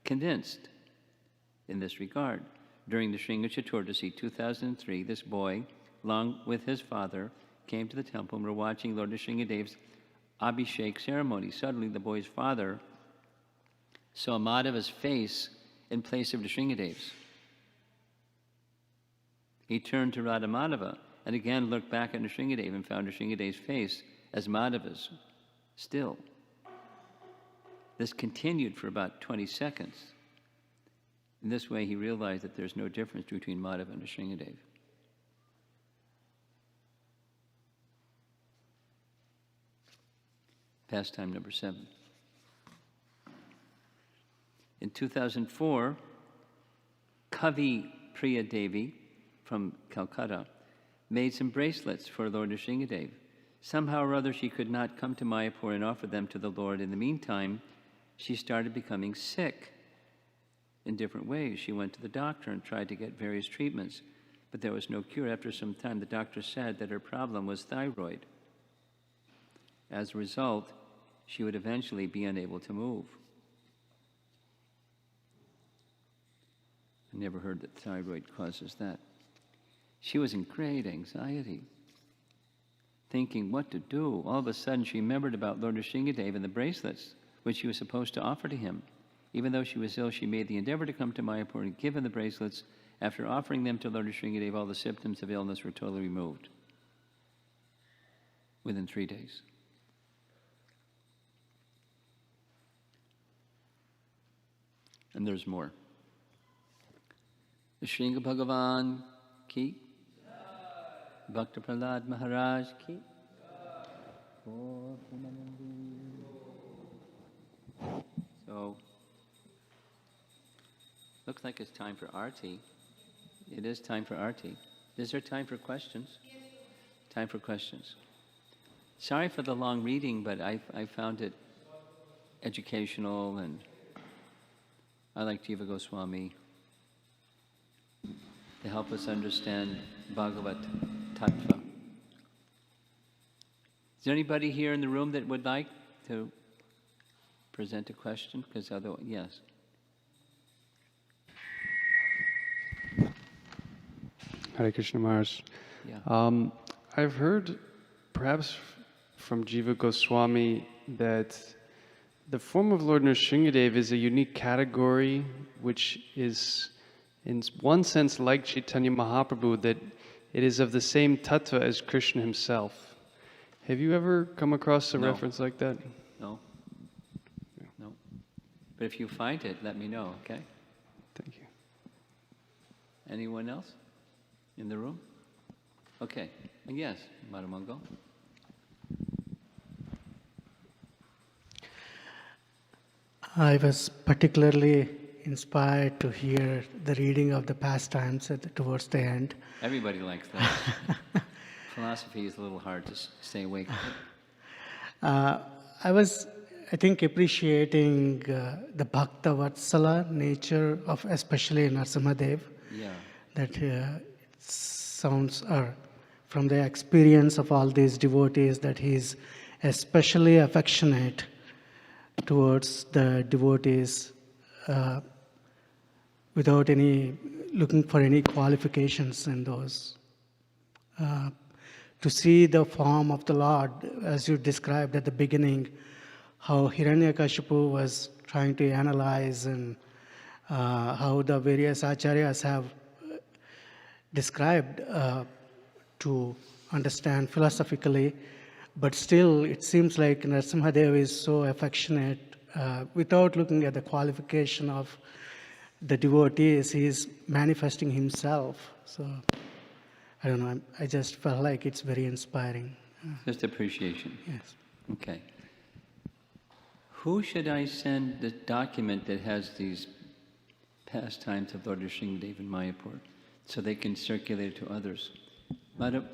convinced in this regard. During the Shringa Chaturdasi 2003, this boy, along with his father, came to the temple and were watching Lord Nrsingadev's Abhishek ceremony. Suddenly, the boy's father saw Madhava's face in place of Nrsingadev's. He turned to Radha Madhava and again looked back at Nrsingadev and found Nrsingadev's face as Madhava's still. This continued for about 20 seconds. In this way, he realized that there's no difference between Madhava and Nrsingadev. Pastime number 7. In 2004, Kavi Priya Devi from Calcutta made some bracelets for Lord Nrsingadev. Somehow or other, she could not come to Mayapur and offer them to the Lord. In the meantime, she started becoming sick in different ways. She went to the doctor and tried to get various treatments, but there was no cure. After some time, the doctor said that her problem was thyroid. As a result, she would eventually be unable to move. I never heard that thyroid causes that. She was in great anxiety, thinking what to do. All of a sudden, she remembered about Lord Nrsingadev and the bracelets, which she was supposed to offer to him. Even though she was ill, she made the endeavor to come to Mayapur and give him the bracelets. After offering them to Lord Nrsingadev, all the symptoms of illness were totally removed within 3 days. And there's more. The Shringa Bhagavan ki, Bhakta Prahlad Maharaj ki. So, looks like it's time for Arti. It is time for Arti. Is there time for questions? Time for questions. Sorry for the long reading, but I found it educational, and I like Jiva Goswami to help us understand Bhagavat Tattva. Is there anybody here in the room that would like to present a question? Because otherwise, yes. Hare Krishna Maharaj. Yeah. I've heard, perhaps from Jiva Goswami, that the form of Lord Nrsimhadev is a unique category, which is, in one sense, like Chaitanya Mahaprabhu, that it is of the same tattva as Krishna himself. Have you ever come across a reference like that? No. No. But if you find it, let me know, okay? Thank you. Anyone else in the room? Okay. Yes, Madhamangal. I was particularly inspired to hear the reading of the pastimes towards the end. Everybody likes that. Philosophy is a little hard to stay awake. I was, I think, appreciating the Bhakta Vatsala nature of especially Narasimhadev. Yeah. That it sounds, from the experience of all these devotees, that he's especially affectionate towards the devotees without any looking for any qualifications in those. To see the form of the Lord, as you described at the beginning, how Hiranyakashipu was trying to analyze, and how the various acharyas have described to understand philosophically, but still it seems like Narasimhadev is so affectionate without looking at the qualification of the devotees. He is manifesting himself. So I don't know, I just felt like it's very inspiring. Just appreciation. Yes. Okay. Who should I send the document that has these pastimes of Lord Nrsimhadev in Mayapur so they can circulate it to others? Madam,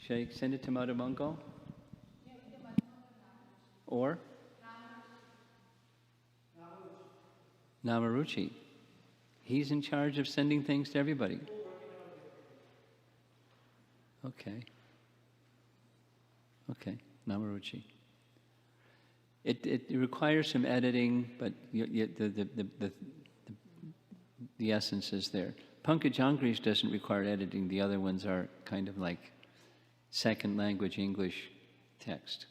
should I send it to Madam Mangal? Or? Namaruchi. He's in charge of sending things to everybody. Okay. Okay, Namaruchi. It requires some editing, but the essence is there. Pankaj Angri's doesn't require editing. The other ones are kind of like second language English text.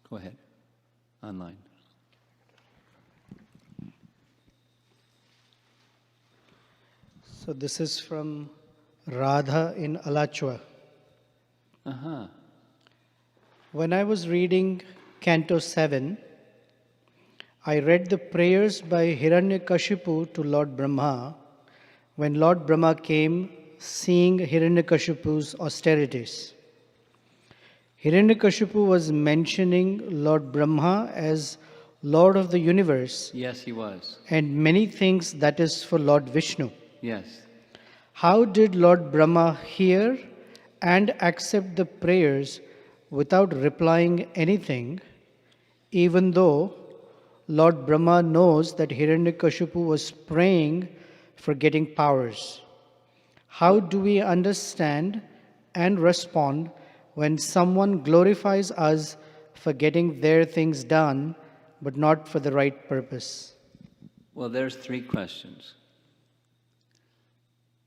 Go ahead. Online. So this is from Radha in Alachua. When I was reading Canto 7, I read the prayers by Hiranyakashipu to Lord Brahma when Lord Brahma came seeing Hiranyakashipu's austerities. Hiranyakashipu was mentioning Lord Brahma as Lord of the universe. Yes, he was. And many things that is for Lord Vishnu. Yes. How did Lord Brahma hear and accept the prayers without replying anything, even though Lord Brahma knows that Hiranyakashipu was praying for getting powers? How do we understand and respond when someone glorifies us for getting their things done, but not for the right purpose? Well, there's three questions.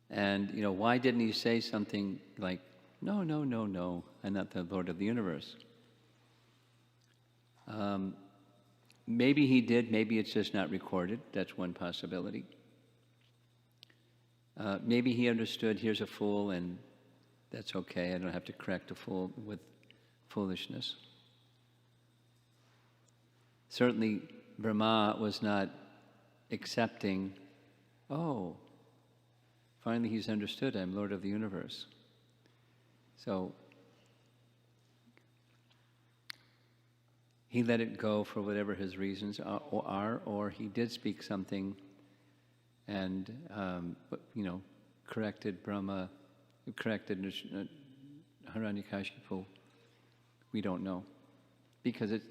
And, why didn't he say something like, no, no, no, no, I'm not the Lord of the universe? Maybe he did, maybe it's just not recorded. That's one possibility. Maybe he understood, here's a fool, and that's okay. I don't have to correct a fool with foolishness. Certainly, Brahma was not accepting, oh, finally he's understood, I'm Lord of the universe. So he let it go for whatever his reasons are, or he did speak something and, corrected Brahma, corrected Hiranyakashipu. We don't know. Because it's,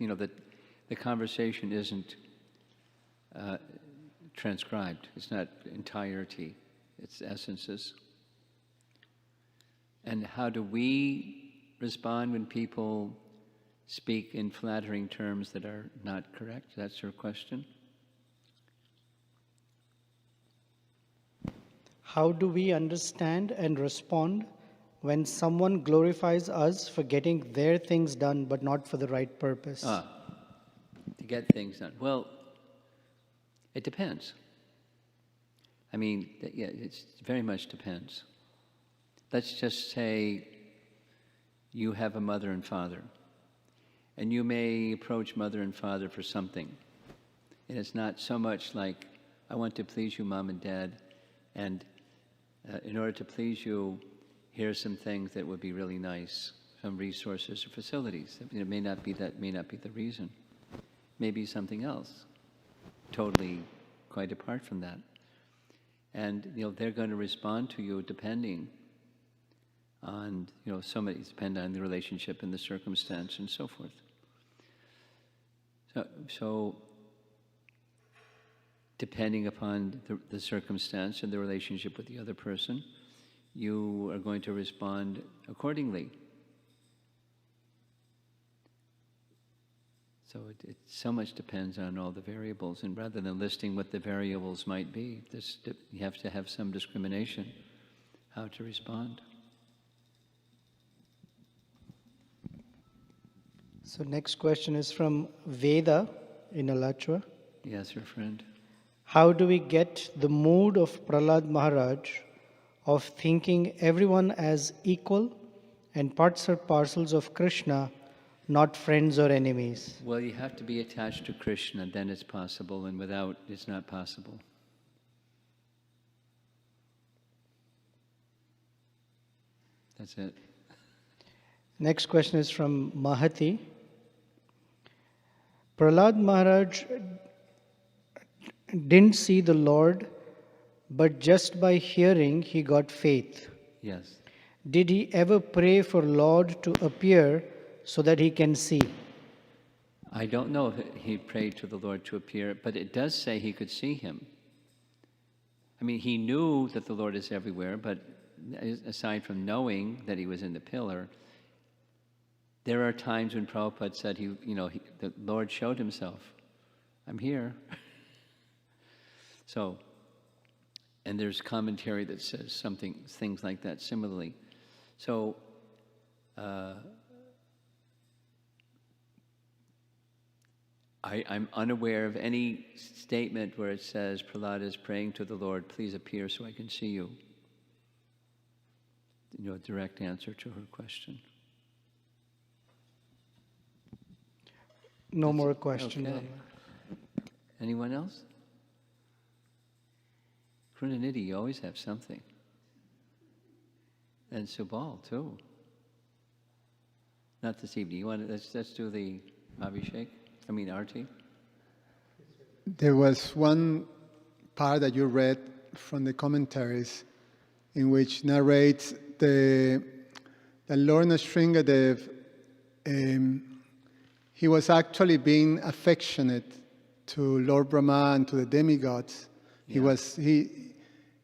the conversation isn't transcribed. It's not entirety. It's essences. And how do we respond when people speak in flattering terms that are not correct? That's your question? How do we understand and respond when someone glorifies us for getting their things done but not for the right purpose? To get things done. Well, it depends. I mean, yeah, it very much depends. Let's just say you have a mother and father, and you may approach mother and father for something. And it's not so much like, I want to please you, Mom and Dad, and in order to please you, here's some things that would be really nice, some resources or facilities. It may not be the reason. Maybe something else, totally quite apart from that. And they're going to respond to you depending on so many depend on the relationship and the circumstance and so forth. So depending upon the circumstance and the relationship with the other person, you are going to respond accordingly. So it so much depends on all the variables, and rather than listing what the variables might be, you have to have some discrimination how to respond. So next question is from Veda in Alachua. Yes, your friend. How do we get the mood of Prahlad Maharaj of thinking everyone as equal and parts or parcels of Krishna, not friends or enemies? Well, you have to be attached to Krishna, then it's possible, and without, it's not possible. That's it. Next question is from Mahati. Prahlad Maharaj didn't see the Lord, but just by hearing he got faith. Yes. Did he ever pray for Lord to appear so that he can see? I don't know if he prayed to the Lord to appear, but it does say he could see him. I mean, he knew that the Lord is everywhere, but aside from knowing that he was in the pillar, there are times when Prabhupada said the Lord showed himself. I'm here. So, and there's commentary that says things like that similarly. So, I'm unaware of any statement where it says Prahlad is praying to the Lord, please appear so I can see you. A direct answer to her question. No more questions. Okay. Anyone else? Krunanidhi, you always have something. And Subal, too. Not this evening. You want to, let's do the Abhishek? Arti? There was one part that you read from the commentaries in which narrates the Lord Nrsingadev, he was actually being affectionate to Lord Brahma and to the demigods. Yeah.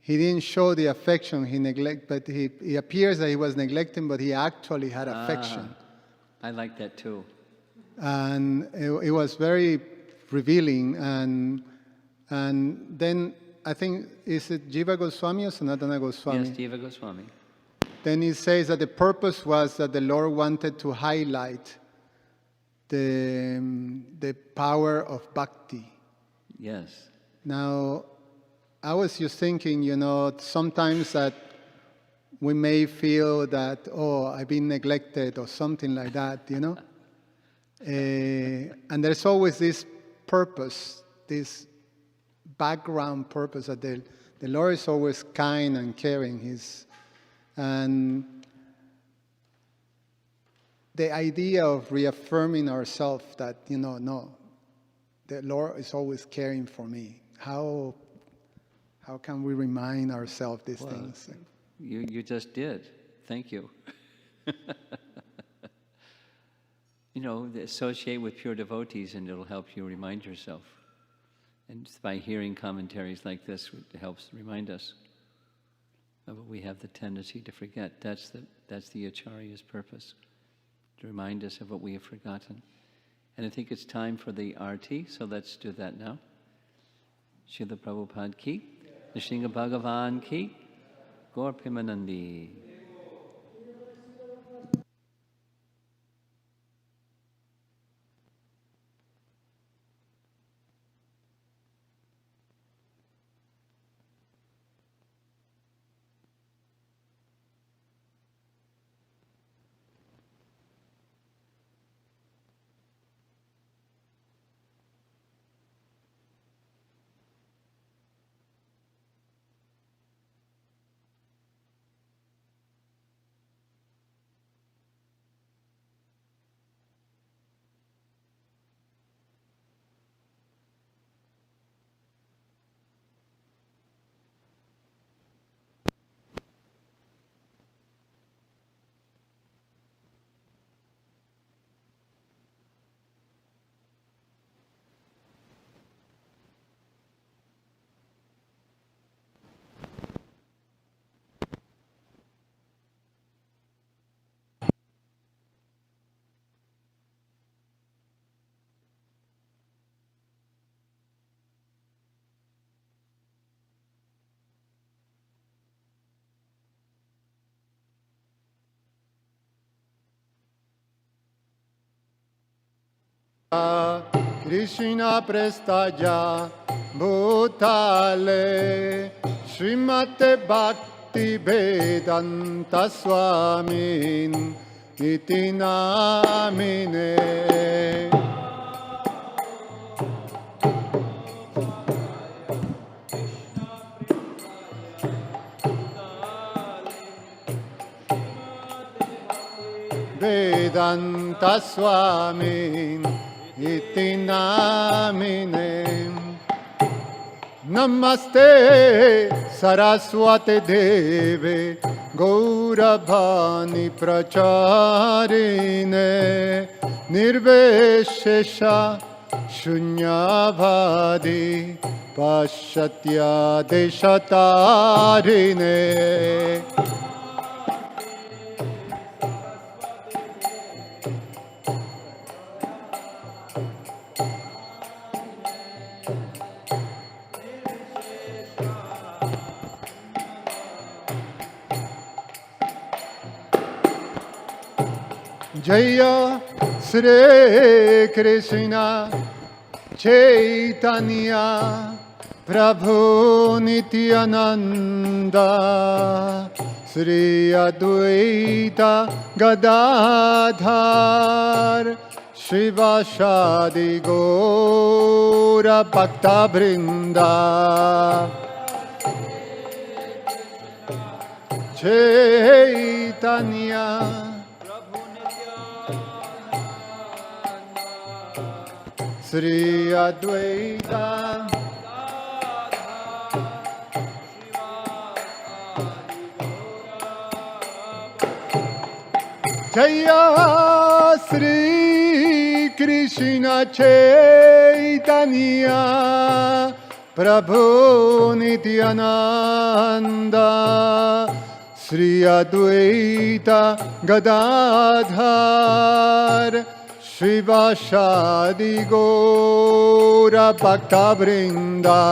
He didn't show the affection he neglected, but he appears that he was neglecting, but he actually had affection. I like that too. And it was very revealing. And then I think, is it Jiva Goswami or Sanatana Goswami? Yes, Jiva Goswami. Then he says that the purpose was that the Lord wanted to highlight the power of bhakti. Yes. Now, I was just thinking, sometimes that we may feel that, I've been neglected or something like that, and there's always this purpose, this background purpose that the Lord is always kind and caring. And the idea of reaffirming ourselves that, no, the Lord is always caring for me. How can we remind ourselves these things? You just did. Thank you. associate with pure devotees, and it'll help you remind yourself. And just by hearing commentaries like this, it helps remind us of what we have the tendency to forget. That's the Acharya's purpose, to remind us of what we have forgotten. And I think it's time for the arti, so let's do that now. Srila Prabhupada ki, Nrsimha Bhagavan ki, Gaur Premanandi. Krishna prestaja bhutale Srimate Bhakti Vedanta Swamin iti namine. Vedanta Swamin iti namine. Namaste Saraswate Deve Gauravani Pracharine Nirveshesha Shunyavadi Pashatya Deshatarine. Jaya Sri Krishna Chaitanya Prabhu Nityananda Sri Advaita Gadadhar Shivashadi Gaura Bhakta Vrinda. Chaitanya Sri Advaita Jaya Sri Krishna Chaitanya Prabhu Nityananda Sri Advaita Gadadhar Shivashadi Gaura Bhakta Vrinda.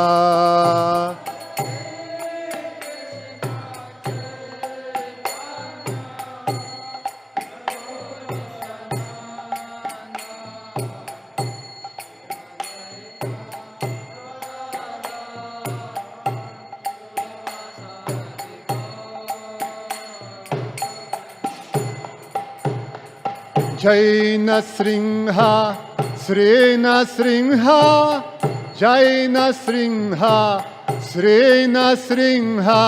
Jai Narasimha, Sri Narasimha, Jai Narasimha, Sri Narasimha.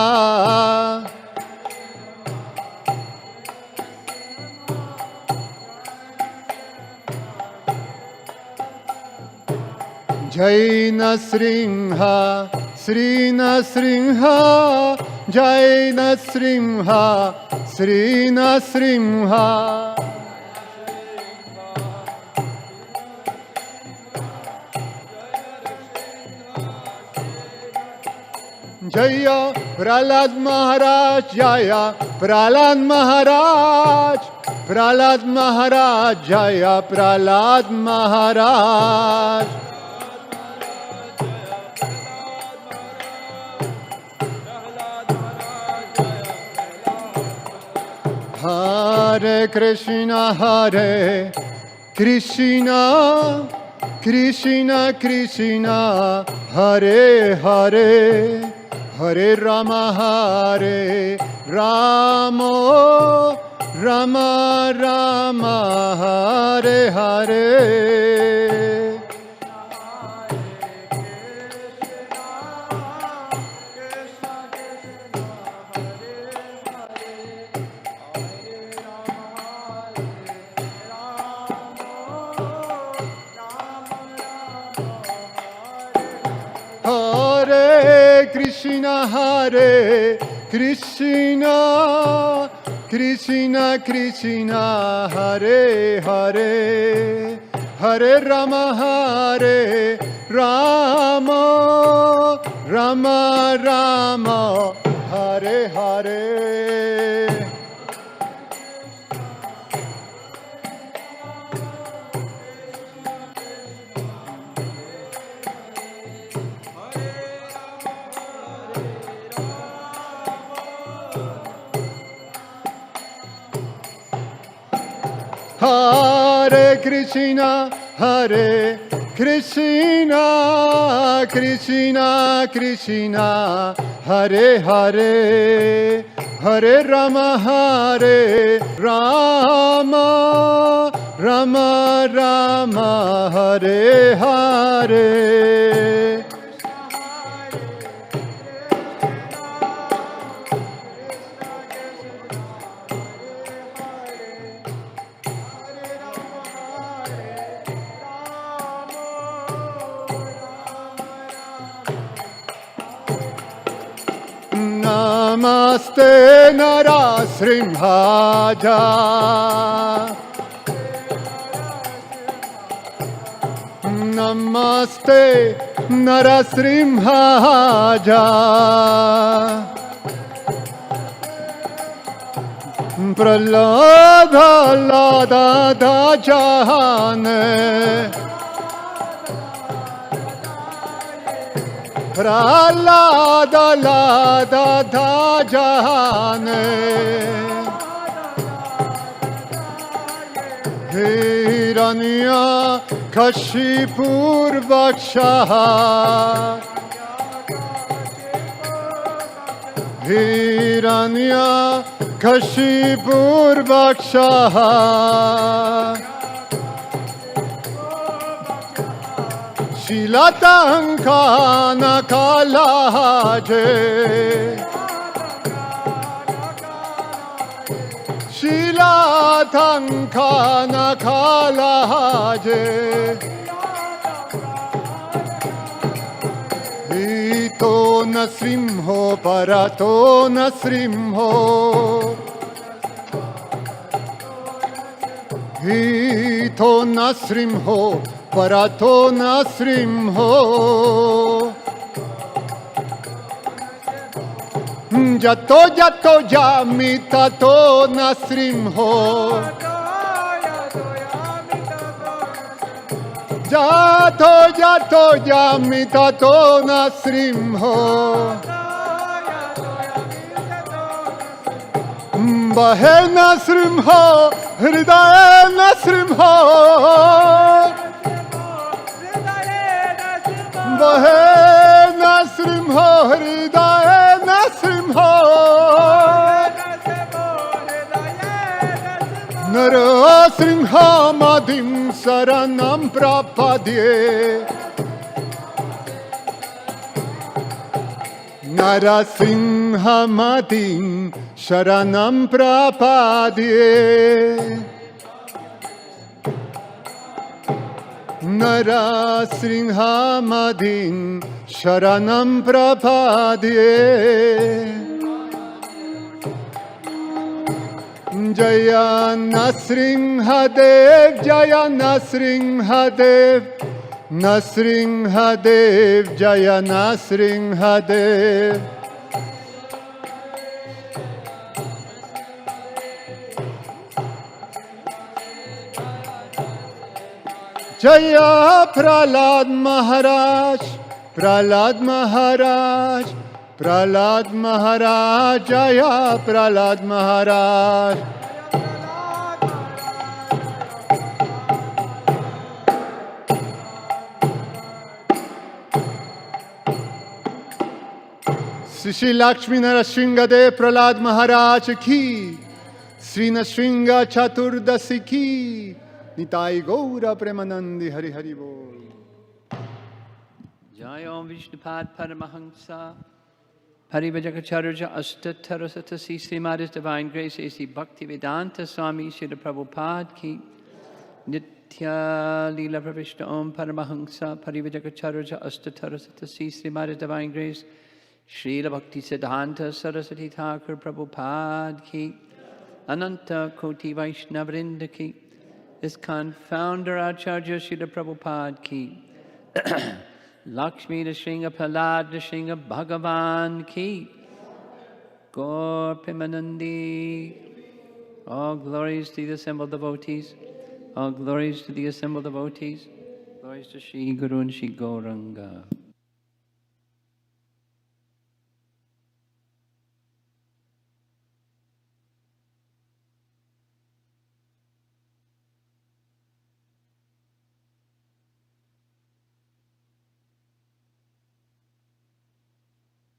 Jai Narasimha, Sri Narasimha, Jai Narasimha, Sri Narasimha. Jaya Prahlad Maharaj, Jaya Prahlad Maharaj, Prahlad Maharaj, Jaya Prahlad Maharaj. Hare Krishna, Krishna Krishna, Hare Hare, Hare Rama, Rama Rama, Hare Hare. Hare Krishna, Krishna Krishna, Hare Hare, Hare Rama, Rama Rama, Hare Hare. Hare Krishna, Krishna Krishna, Hare Hare, Hare Rama, Rama Rama, Hare Hare. Namaste Narasimha. Namaste Narasimha. Prahlada Lada Jahane, Prahlada Lada Jahane, Hiranya Kashipur Vaksha, Hiranya Kashipur Vaksha, Shilatankana Kalaje, Shilatankana Kalaje, Ito Nasrimho Parato Nasrimho, Ito Nasrimho Parato Nasrimho, Jato Jato Jamitato Nasrimho, Jato Jato Jamitato Nasrimho, Bahe Nasrimho, Hridaya Nasrimho, Bahe Nasrimho, Hridaya Nasrimho, Narasimha Madim Saranam Prapadye, Narasimha Madim Sharanam Prapadye, Narasimha Madim Sharanam Prapadye, Jaya Narasimha Dev, Jaya Narasimha Dev, Narasimha Dev, Jaya Narasimha Dev, Jaya Prahlad Maharaj, Prahlad Maharaj, Prahlad Maharaj, Jaya Prahlad Maharaj. Sri Lakshmi Narasimha De Prahlad Maharaj ki, Sri Narasimha Chaturdasi ki, Nitai Gaura Premanandi Hari Hari Bol. Jai Om Vishnupad Paramahansa Parivajakacharya Astatarasatasi Srimad His Divine Grace A.C. Bhaktivedanta Swami Srila Prabhupada ki Nitya Leela Pravishta Om Paramahansa Parivajakacharya Astatarasatasi Srimad His Divine Grace Srila Bhakti Siddhanta Saraswati Thakur Prabhupada ki Ananta Koti Vaishnavrinda ki ISKCON Founder Acharya Srila Prabhupada ki Lakshmi Nrsimha Prahlad Nrsimha Bhagavan ki Gaur Premanandi. All glories to the assembled devotees. All glories to the assembled devotees. Glories to Shri Guru and Shri Gauranga.